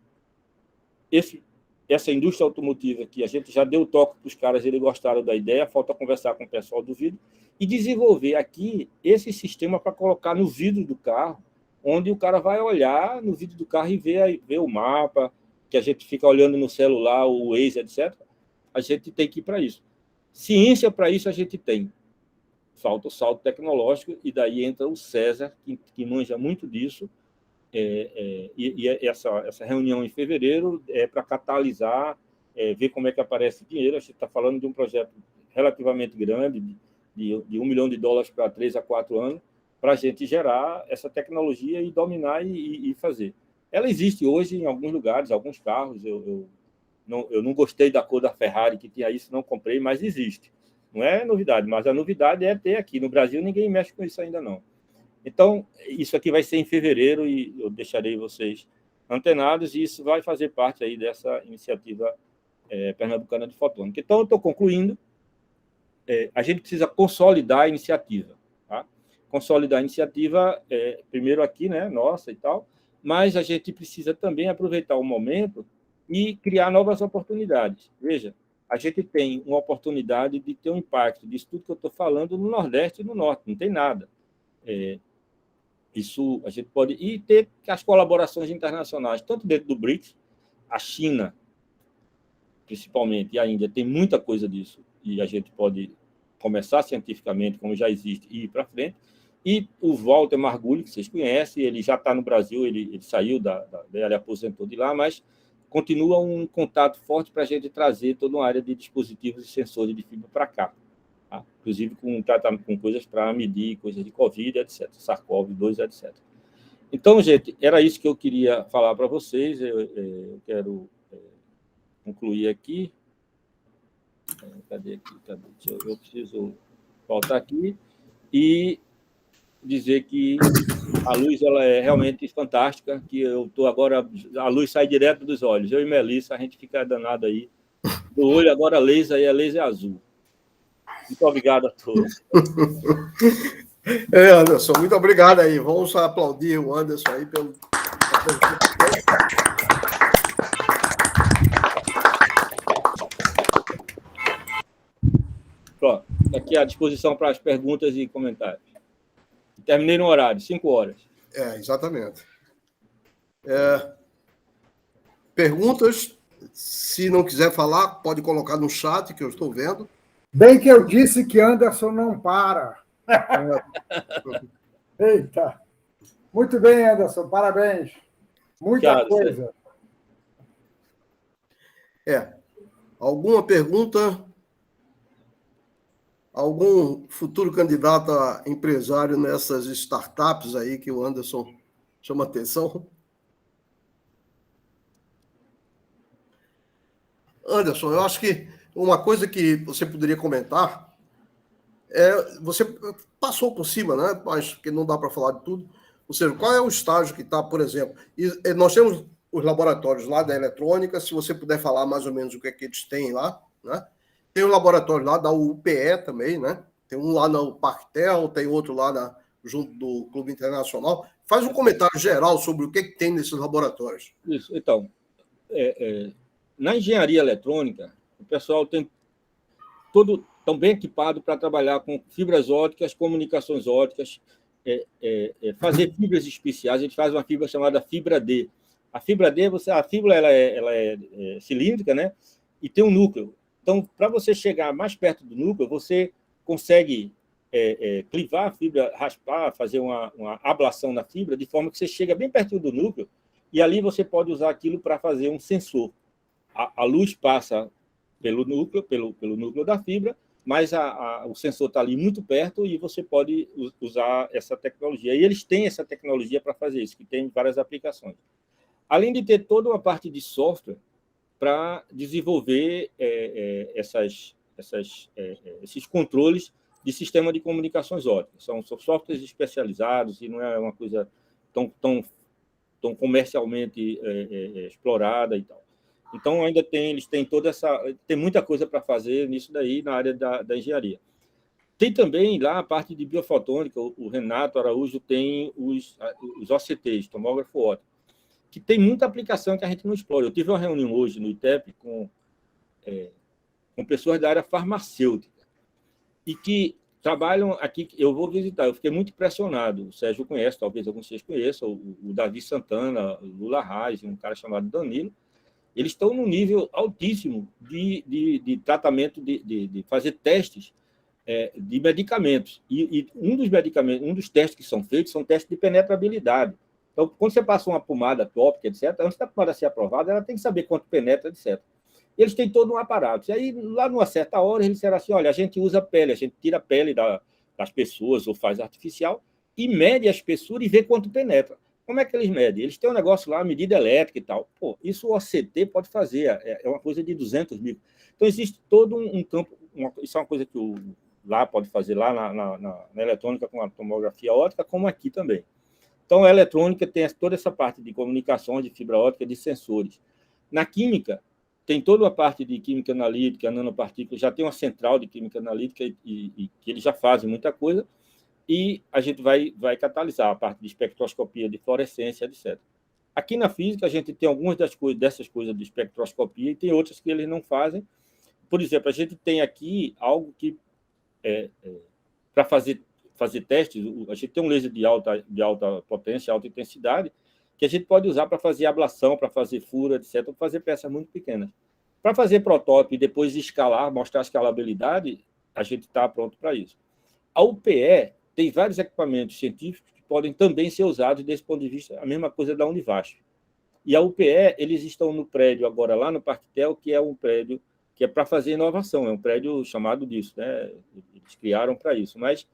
Essa indústria automotiva que a gente já deu toque para os caras, eles gostaram da ideia, falta conversar com o pessoal do vidro, e desenvolver aqui esse sistema para colocar no vidro do carro, onde o cara vai olhar no vidro do carro e ver o mapa, que a gente fica olhando no celular, o Waze, etc. A gente tem que ir para isso. Ciência para isso a gente tem. Falta o salto tecnológico, e daí entra o César, que manja muito disso, e essa reunião em fevereiro é para catalisar ver como é que aparece dinheiro. A gente está falando de um projeto relativamente grande, de $1 milhão para 3 a 4 anos, para a gente gerar essa tecnologia e dominar e fazer. Ela existe hoje em alguns lugares, alguns carros. Eu não gostei da cor da Ferrari, que tinha isso, não comprei, mas existe. Não é novidade, mas a novidade é ter aqui. No Brasil, ninguém mexe com isso ainda, não. Então, isso aqui vai ser em fevereiro e eu deixarei vocês antenados, e isso vai fazer parte aí dessa iniciativa pernambucana de fotônica. Então, eu estou concluindo. A gente precisa consolidar a iniciativa. Tá? Consolidar a iniciativa, primeiro aqui, né, nossa e tal, mas a gente precisa também aproveitar o momento e criar novas oportunidades. Veja, a gente tem uma oportunidade de ter um impacto disso tudo que eu estou falando no Nordeste e no Norte, não tem nada. Isso a gente pode... E ter as colaborações internacionais, tanto dentro do BRICS, a China, principalmente, e a Índia, tem muita coisa disso, e a gente pode começar cientificamente, como já existe, e ir para frente. E o Walter Margulho, que vocês conhecem, ele já está no Brasil, ele saiu, ele aposentou de lá, mas continua um contato forte para a gente trazer toda uma área de dispositivos e sensores de fibra para cá. Tá? Inclusive com tratamento com coisas para medir, coisas de Covid, etc., SARS-CoV-2, etc. Então, gente, era isso que eu queria falar para vocês. Eu quero concluir aqui. Cadê aqui? Eu preciso voltar aqui e dizer que a luz ela é realmente fantástica, que eu estou agora... A luz sai direto dos olhos. Eu e Melissa, a gente fica danado aí. Do olho agora laser, e a laser azul. Muito obrigado a todos. Anderson, muito obrigado aí. Vamos aplaudir o Anderson aí pelo... Pronto, aqui à disposição para as perguntas e comentários. Terminei no horário, 5 horas. Exatamente. Perguntas, se não quiser falar, pode colocar no chat, que eu estou vendo. Bem que eu disse que Anderson não para. Eita! Muito bem, Anderson, parabéns. Muita coisa. Alguma pergunta? Algum futuro candidato a empresário nessas startups aí que o Anderson chama atenção? Anderson, eu acho que uma coisa que você poderia comentar você passou por cima, né? Mas que não dá para falar de tudo. Ou seja, qual é o estágio que está, por exemplo? E nós temos os laboratórios lá da eletrônica, se você puder falar mais ou menos o que é que eles têm lá, né? Tem um laboratório lá da UPE também, né? Tem um lá no Parquetel, tem outro lá junto do Clube Internacional. Faz um comentário geral sobre o que tem nesses laboratórios. Isso, então, na engenharia eletrônica, o pessoal tem estão bem equipado para trabalhar com fibras óticas, comunicações óticas, fazer fibras especiais. A gente faz uma fibra chamada fibra D. A fibra D, a fibra ela é cilíndrica, né? E tem um núcleo. Então, para você chegar mais perto do núcleo, você consegue clivar a fibra, raspar, fazer uma ablação na fibra, de forma que você chega bem perto do núcleo, e ali você pode usar aquilo para fazer um sensor. A luz passa pelo núcleo da fibra, mas o sensor está ali muito perto e você pode usar essa tecnologia. E eles têm essa tecnologia para fazer isso, que tem várias aplicações. Além de ter toda uma parte de software para desenvolver esses controles de sistema de comunicações óticas. São softwares especializados e não é uma coisa tão comercialmente explorada e tal. Então, eles têm tem muita coisa para fazer nisso daí, na área da engenharia. Tem também lá a parte de biofotônica, o Renato Araújo tem os OCTs, tomógrafo óptico, que tem muita aplicação que a gente não explora. Eu tive uma reunião hoje no ITEP com pessoas da área farmacêutica e que trabalham aqui. Eu vou visitar, eu fiquei muito impressionado. O Sérgio conhece, talvez alguns de vocês conheçam, o Davi Santana, o Lula Reis, um cara chamado Danilo. Eles estão num nível altíssimo de tratamento, de fazer testes de medicamentos. E um dos testes que são feitos são testes de penetrabilidade. Então, quando você passa uma pomada tópica, etc., antes da pomada ser aprovada, ela tem que saber quanto penetra, etc. Eles têm todo um aparato. E aí, lá numa certa hora, eles disseram assim, olha, a gente usa pele, a gente tira a pele das pessoas ou faz artificial e mede a espessura e vê quanto penetra. Como é que eles medem? Eles têm um negócio lá, medida elétrica e tal. Pô, isso o OCT pode fazer, é uma coisa de 200 mil. Então, existe todo um campo, isso é uma coisa que lá pode fazer, lá na eletrônica com a tomografia óptica, como aqui também. Então, a eletrônica tem toda essa parte de comunicações, de fibra óptica, de sensores. Na química, tem toda a parte de química analítica, nanopartículas, já tem uma central de química analítica e que eles já fazem muita coisa, e a gente vai catalisar a parte de espectroscopia, de fluorescência, etc. Aqui na física, a gente tem algumas dessas coisas de espectroscopia e tem outras que eles não fazem. Por exemplo, a gente tem aqui algo que, para fazer testes, a gente tem um laser de alta potência, alta intensidade, que a gente pode usar para fazer ablação, para fazer fura, etc., para fazer peças muito pequenas. Para fazer protótipo e depois escalar, mostrar a escalabilidade, a gente está pronto para isso. A UPE tem vários equipamentos científicos que podem também ser usados desse ponto de vista, a mesma coisa da Univasf. E a UPE, eles estão no prédio agora lá no Parquetel, que é um prédio que é para fazer inovação, é um prédio chamado disso, né? Eles criaram para isso. Mas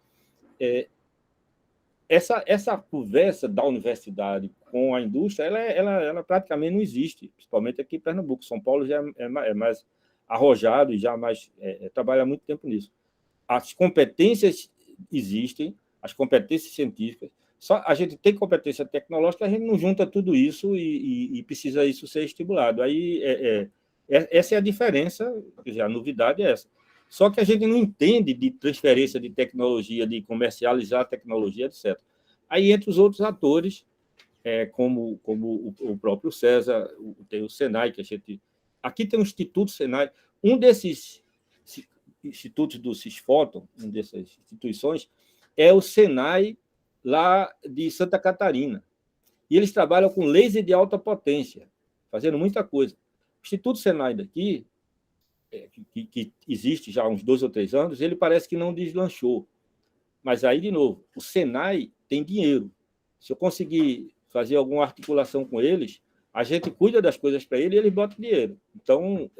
essa conversa da universidade com a indústria, ela praticamente não existe, principalmente aqui em Pernambuco. São Paulo já é mais arrojado e já trabalha há muito tempo nisso. As competências existem, as competências científicas, só a gente tem competência tecnológica, a gente não junta tudo isso e precisa isso ser estimulado. Aí essa é a diferença, quer dizer, a novidade é essa. Só que a gente não entende de transferência de tecnologia, de comercializar a tecnologia, etc. Aí, entre os outros atores, como o próprio César, tem o Senai, que a gente... Aqui tem o Instituto Senai. Um desses institutos do Cisfoton, uma dessas instituições, é o Senai, lá de Santa Catarina. E eles trabalham com laser de alta potência, fazendo muita coisa. O Instituto Senai daqui, que existe já há uns 2 ou 3 anos, ele parece que não deslanchou. Mas aí, de novo, o Senai tem dinheiro. Se eu conseguir fazer alguma articulação com eles, a gente cuida das coisas para eles e eles botam dinheiro. Então,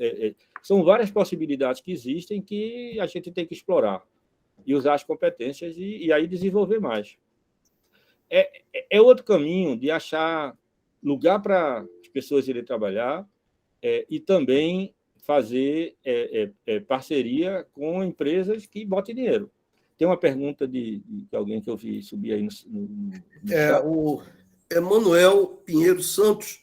são várias possibilidades que existem que a gente tem que explorar e usar as competências e aí desenvolver mais. É outro caminho de achar lugar para as pessoas irem trabalhar e também fazer parceria com empresas que botem dinheiro. Tem uma pergunta de alguém que eu vi subir aí no chat. O Emanuel Pinheiro Santos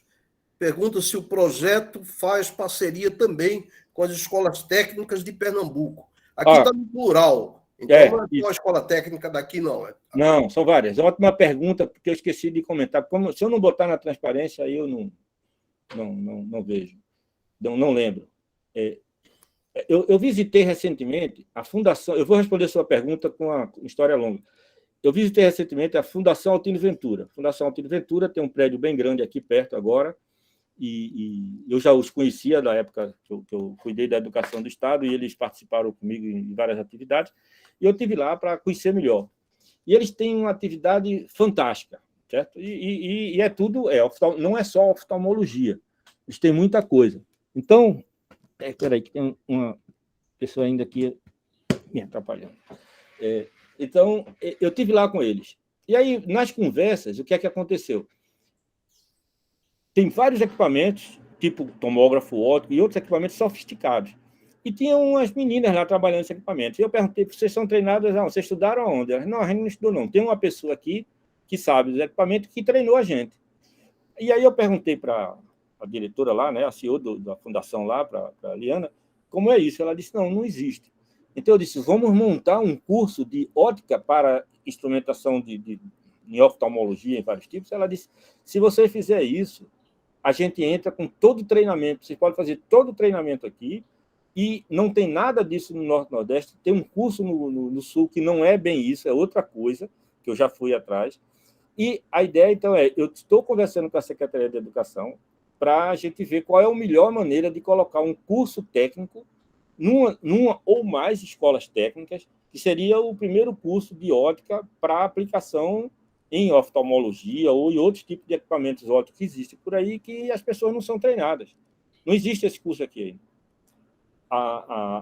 pergunta se o projeto faz parceria também com as escolas técnicas de Pernambuco. Aqui está no plural, então não é só a escola técnica daqui, não. Não, são várias. Ótima pergunta, porque eu esqueci de comentar. Se eu não botar na transparência, aí eu não vejo, não lembro. Eu visitei recentemente a Fundação... Eu vou responder sua pergunta com uma história longa. Eu visitei recentemente a Fundação Altino Ventura. A Fundação Altino Ventura tem um prédio bem grande aqui perto agora, e eu já os conhecia da época que eu cuidei da educação do Estado, e eles participaram comigo em várias atividades, e eu estive lá para conhecer melhor. E eles têm uma atividade fantástica, certo? E é tudo... não é só oftalmologia, eles têm muita coisa. Então... Espera que tem uma pessoa ainda aqui me atrapalhando. Então, eu estive lá com eles. E aí, nas conversas, o que é que aconteceu? Tem vários equipamentos, tipo tomógrafo óptico e outros equipamentos sofisticados. E tinham umas meninas lá trabalhando nesse equipamento. E eu perguntei, vocês são treinadas? Não, vocês estudaram aonde? Elas, não, a gente não estudou, não. Tem uma pessoa aqui que sabe dos equipamentos que treinou a gente. E aí eu perguntei para a diretora lá, né, a CEO da fundação lá, para a Liana, como é isso? Ela disse, não existe. Então, eu disse, vamos montar um curso de ótica para instrumentação em oftalmologia, em vários tipos. Ela disse, se você fizer isso, a gente entra com todo o treinamento, você pode fazer todo o treinamento aqui, e não tem nada disso no Norte e Nordeste, tem um curso no Sul que não é bem isso, é outra coisa, que eu já fui atrás. E a ideia, então, eu estou conversando com a Secretaria de Educação, para a gente ver qual é a melhor maneira de colocar um curso técnico numa ou mais escolas técnicas, que seria o primeiro curso de ótica para aplicação em oftalmologia ou em outros tipos de equipamentos ópticos que existem por aí, que as pessoas não são treinadas. Não existe esse curso aqui ainda.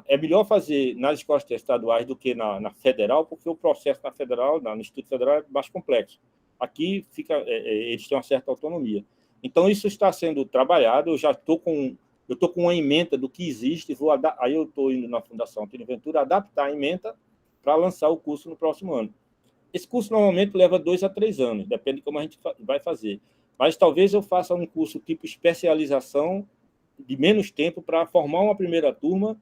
é melhor fazer nas escolas estaduais do que na federal, porque o processo na federal, no Instituto Federal, é mais complexo. Aqui eles têm uma certa autonomia. Então, isso está sendo trabalhado. Eu já estou com uma ementa do que existe. Aí eu estou indo na Fundação Antônio Ventura adaptar a ementa para lançar o curso no próximo ano. Esse curso normalmente leva 2 a 3 anos, depende de como a gente vai fazer. Mas talvez eu faça um curso tipo especialização de menos tempo para formar uma primeira turma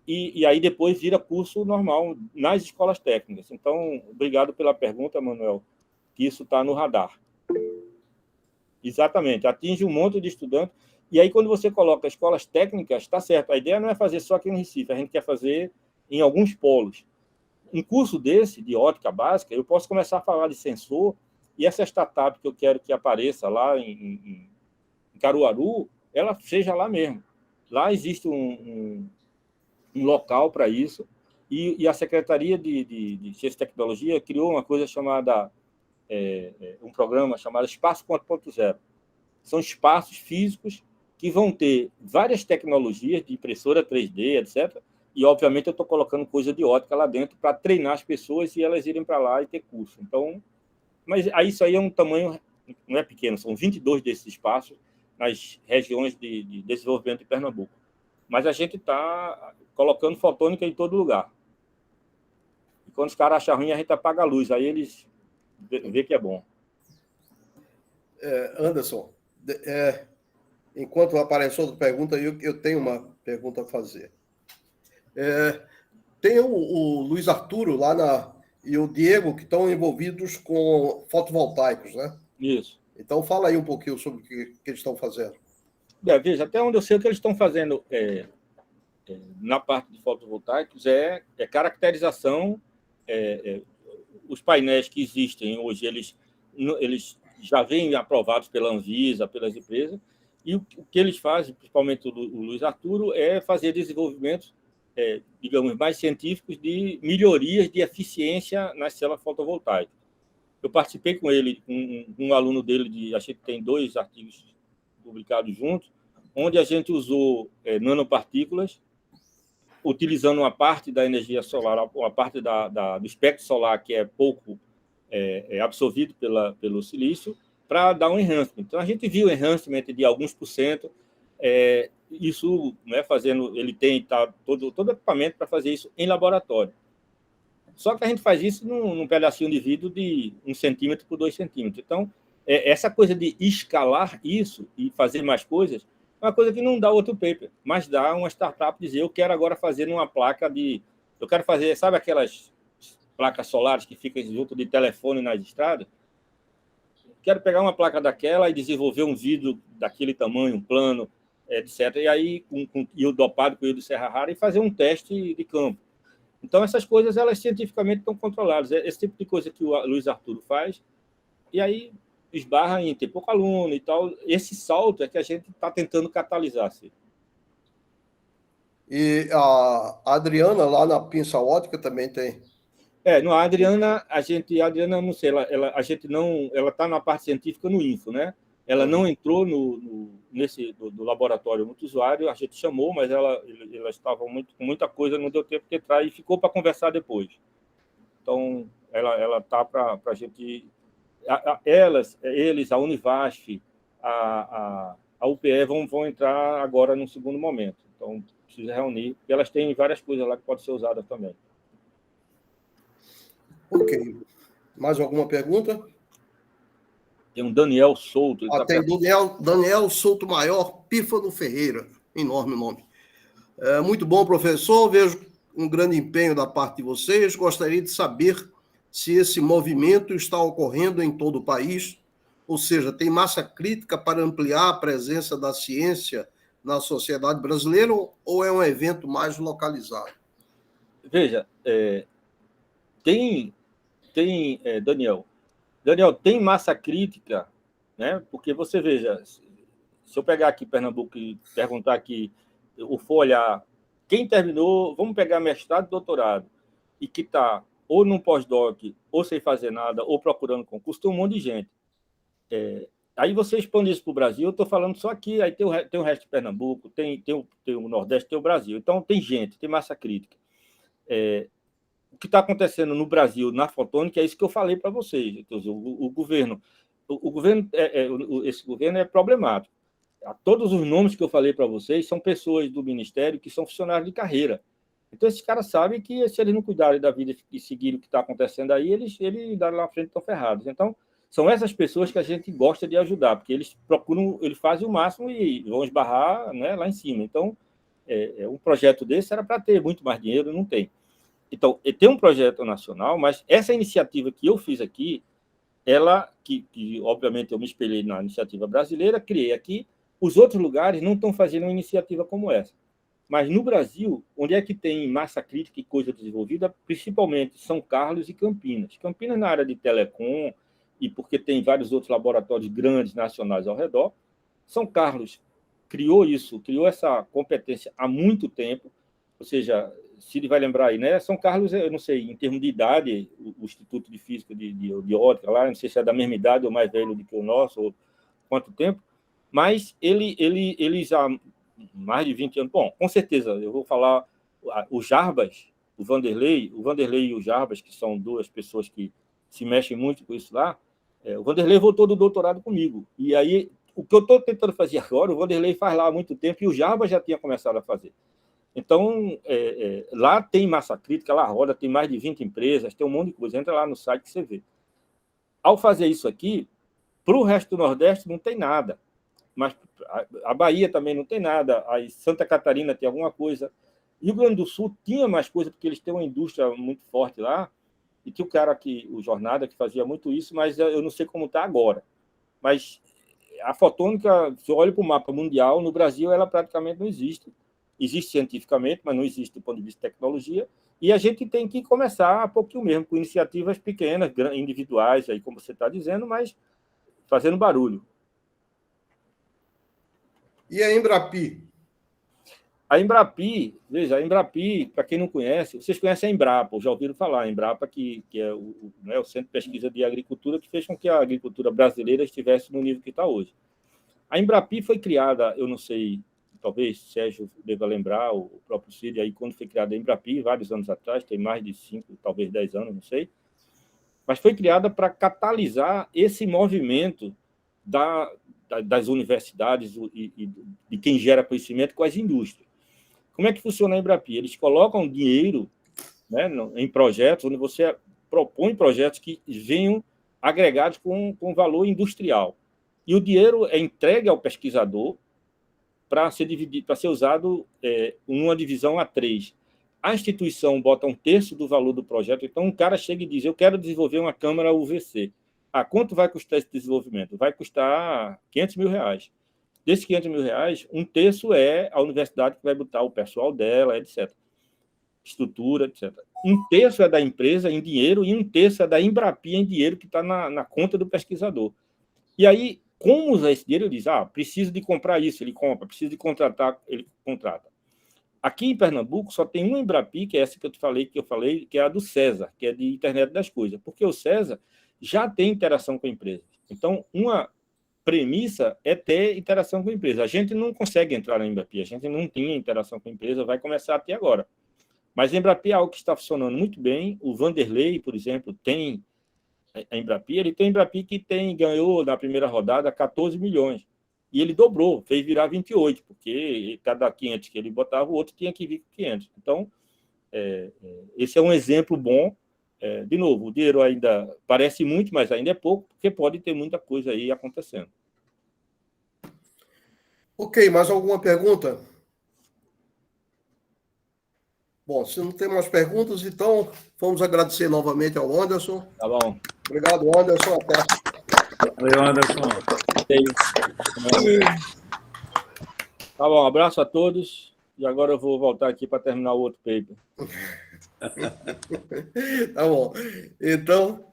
e aí depois vira curso normal nas escolas técnicas. Então, obrigado pela pergunta, Manuel, que isso está no radar. Exatamente, atinge um monte de estudantes. E aí, quando você coloca escolas técnicas, está certo. A ideia não é fazer só aqui no Recife, a gente quer fazer em alguns polos. Um curso desse, de ótica básica, eu posso começar a falar de sensor, e essa startup que eu quero que apareça lá em Caruaru, ela seja lá mesmo. Lá existe um local para isso, e a Secretaria de Ciência e Tecnologia criou uma coisa chamada, um programa chamado Espaço 4.0. São espaços físicos que vão ter várias tecnologias de impressora 3D, etc., e, obviamente, eu estou colocando coisa de ótica lá dentro para treinar as pessoas e elas irem para lá e ter curso. Então, mas aí isso aí é um tamanho, não é pequeno, são 22 desses espaços nas regiões de desenvolvimento de Pernambuco. Mas a gente está colocando fotônica em todo lugar. E quando os caras acham ruim, a gente apaga a luz. Aí eles vê que é bom. Anderson, enquanto aparece outra pergunta, eu tenho uma pergunta a fazer. Tem o Luiz Arturo lá e o Diego, que estão envolvidos com fotovoltaicos, né? Isso. Então, fala aí um pouquinho sobre o que eles estão fazendo. Veja, até onde eu sei o que eles estão fazendo na parte de fotovoltaicos é caracterização. Os painéis que existem hoje, eles já vêm aprovados pela Anvisa, pelas empresas, e o que eles fazem, principalmente o Luiz Arturo, é fazer desenvolvimentos, digamos, mais científicos de melhorias de eficiência nas células fotovoltaicas. Eu participei com ele, um aluno dele, a gente tem 2 artigos publicados juntos, onde a gente usou nanopartículas, utilizando uma parte da energia solar, uma parte do espectro solar que é pouco absorvido pelo silício, para dar um enhancement. Então, a gente viu enhancement de alguns %, isso, né, ele tem todo equipamento para fazer isso em laboratório. Só que a gente faz isso num pedacinho de vidro de 1 centímetro por 2 centímetros. Então, essa coisa de escalar isso e fazer mais coisas é uma coisa que não dá outro paper, mas dá uma startup dizer, eu quero agora fazer numa placa eu quero fazer, sabe aquelas placas solares que ficam junto de telefone nas estradas? Quero pegar uma placa daquela e desenvolver um vidro daquele tamanho, um plano, etc. E aí, com o dopado com o iodo Serra Rara, e fazer um teste de campo. Então, essas coisas, elas cientificamente estão controladas. Esse tipo de coisa que o Luiz Arturo faz, e aí esbarra em ter pouco aluno e tal. Esse salto é que a gente está tentando catalisar. Assim. E a Adriana, lá na Pinça Ótica, também tem. A Adriana, não sei, ela está na parte científica no Info, né? Ela não entrou nesse do laboratório multiusuário, a gente chamou, mas elas estavam com muita coisa, não deu tempo de entrar e ficou para conversar depois. Então, ela está para a gente... Eles, a Univasf, a UPE vão entrar agora num segundo momento. Então, precisa reunir, porque elas têm várias coisas lá que podem ser usadas também. Ok. Mais alguma pergunta? Tem um Daniel Souto. Tem Daniel Souto Maior, Pífano Ferreira. Enorme nome. Muito bom, professor. Vejo um grande empenho da parte de vocês. Gostaria de saber se esse movimento está ocorrendo em todo o país, ou seja, tem massa crítica para ampliar a presença da ciência na sociedade brasileira ou é um evento mais localizado? Veja, Daniel, tem massa crítica, né? Porque você veja, se eu pegar aqui Pernambuco e perguntar aqui, ou for olhar, quem terminou, vamos pegar mestrado e doutorado, e que está ou num pós-doc, ou sem fazer nada, ou procurando concurso, tem um monte de gente. Aí você expande isso para o Brasil, eu estou falando só aqui, aí tem o resto de Pernambuco, tem o Nordeste, tem o Brasil. Então, tem gente, tem massa crítica. O que está acontecendo no Brasil, na fotônica, é isso que eu falei para vocês. O governo, esse governo é problemático. Todos os nomes que eu falei para vocês são pessoas do Ministério que são funcionários de carreira. Então, esses caras sabem que se eles não cuidarem da vida e seguirem o que está acontecendo aí, eles lá na frente estão ferrados. Então, são essas pessoas que a gente gosta de ajudar, porque eles procuram, eles fazem o máximo e vão esbarrar, né, lá em cima. Então, um projeto desse era para ter muito mais dinheiro, não tem. Então, tem um projeto nacional, mas essa iniciativa que eu fiz aqui, ela, que obviamente eu me espelhei na iniciativa brasileira, criei aqui, os outros lugares não estão fazendo uma iniciativa como essa. Mas no Brasil, onde é que tem massa crítica e coisa desenvolvida, principalmente São Carlos e Campinas. Campinas na área de telecom, e porque tem vários outros laboratórios grandes nacionais ao redor. São Carlos criou essa competência há muito tempo, ou seja, se ele vai lembrar aí, né? São Carlos, eu não sei, em termos de idade, o Instituto de Física de Ótica lá, não sei se é da mesma idade ou mais velho do que o nosso, ou quanto tempo, mas ele já mais de 20 anos. Bom, com certeza, eu vou falar o Jarbas, o Vanderlei e o Jarbas, que são duas pessoas que se mexem muito com isso lá. O Vanderlei voltou do doutorado comigo. E aí, o que eu estou tentando fazer agora, o Vanderlei faz lá há muito tempo e o Jarbas já tinha começado a fazer. Então, lá tem massa crítica, lá roda, tem mais de 20 empresas, tem um monte de coisa. Entra lá no site que você vê. Ao fazer isso aqui, para o resto do Nordeste não tem nada. Mas a Bahia também não tem nada. A Santa Catarina tem alguma coisa. Rio Grande do Sul tinha mais coisa, porque eles têm uma indústria muito forte lá. E tinha o cara o Jornada, que fazia muito isso, mas eu não sei como está agora. Mas a fotônica, se eu olho para o mapa mundial, no Brasil ela praticamente não existe. Existe cientificamente, mas não existe do ponto de vista de tecnologia. E a gente tem que começar um pouquinho mesmo, com iniciativas pequenas, individuais, aí, como você está dizendo, mas fazendo barulho. E a Embrapi? A Embrapi, para quem não conhece, vocês conhecem a Embrapa, já ouviram falar, a Embrapa, que é o Centro de Pesquisa de Agricultura, que fez com que a agricultura brasileira estivesse no nível que está hoje. A Embrapi foi criada, eu não sei, talvez Sérgio deva lembrar, o próprio Cid, aí, quando foi criada a Embrapi, vários anos atrás, tem mais de 5, talvez 10 anos, não sei, mas foi criada para catalisar esse movimento das universidades e de quem gera conhecimento com as indústrias. Como é que funciona a Embrapi? Eles colocam dinheiro, né, em projetos, onde você propõe projetos que venham agregados com valor industrial. E o dinheiro é entregue ao pesquisador para ser dividido, para ser usado uma divisão A3. A instituição bota 1/3 do valor do projeto, então um cara chega e diz, eu quero desenvolver uma câmara UVC. Quanto vai custar esse desenvolvimento? Vai custar R$500 mil. Desses R$500 mil, 1/3 é a universidade que vai botar o pessoal dela, etc. Estrutura, etc. 1/3 é da empresa em dinheiro e 1/3 é da Embrapi em dinheiro que está na conta do pesquisador. E aí, como usar esse dinheiro? Ele diz, preciso de comprar isso, ele compra, preciso de contratar, ele contrata. Aqui em Pernambuco só tem uma Embrapi, que é essa que eu falei, que é a do César, que é de Internet das Coisas, porque o César já tem interação com a empresa. Então, uma premissa é ter interação com a empresa. A gente não consegue entrar na Embrapi, a gente não tinha interação com a empresa, vai começar até agora. Mas a Embrapi é algo que está funcionando muito bem. O Vanderlei, por exemplo, tem a Embrapi, ele tem a Embrapi que ganhou na primeira rodada 14 milhões. E ele dobrou, fez virar 28, porque cada 500 que ele botava, o outro tinha que vir com 500. Então, esse é um exemplo bom. De novo, o dinheiro ainda parece muito, mas ainda é pouco, porque pode ter muita coisa aí acontecendo. Ok, mais alguma pergunta? Bom, se não tem mais perguntas, então vamos agradecer novamente ao Anderson. Tá bom. Obrigado, Anderson. Até. Valeu, Anderson. Tá bom, abraço a todos. E agora eu vou voltar aqui para terminar o outro paper. Tá bom. Então,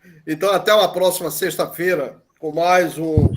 até uma próxima sexta-feira com mais um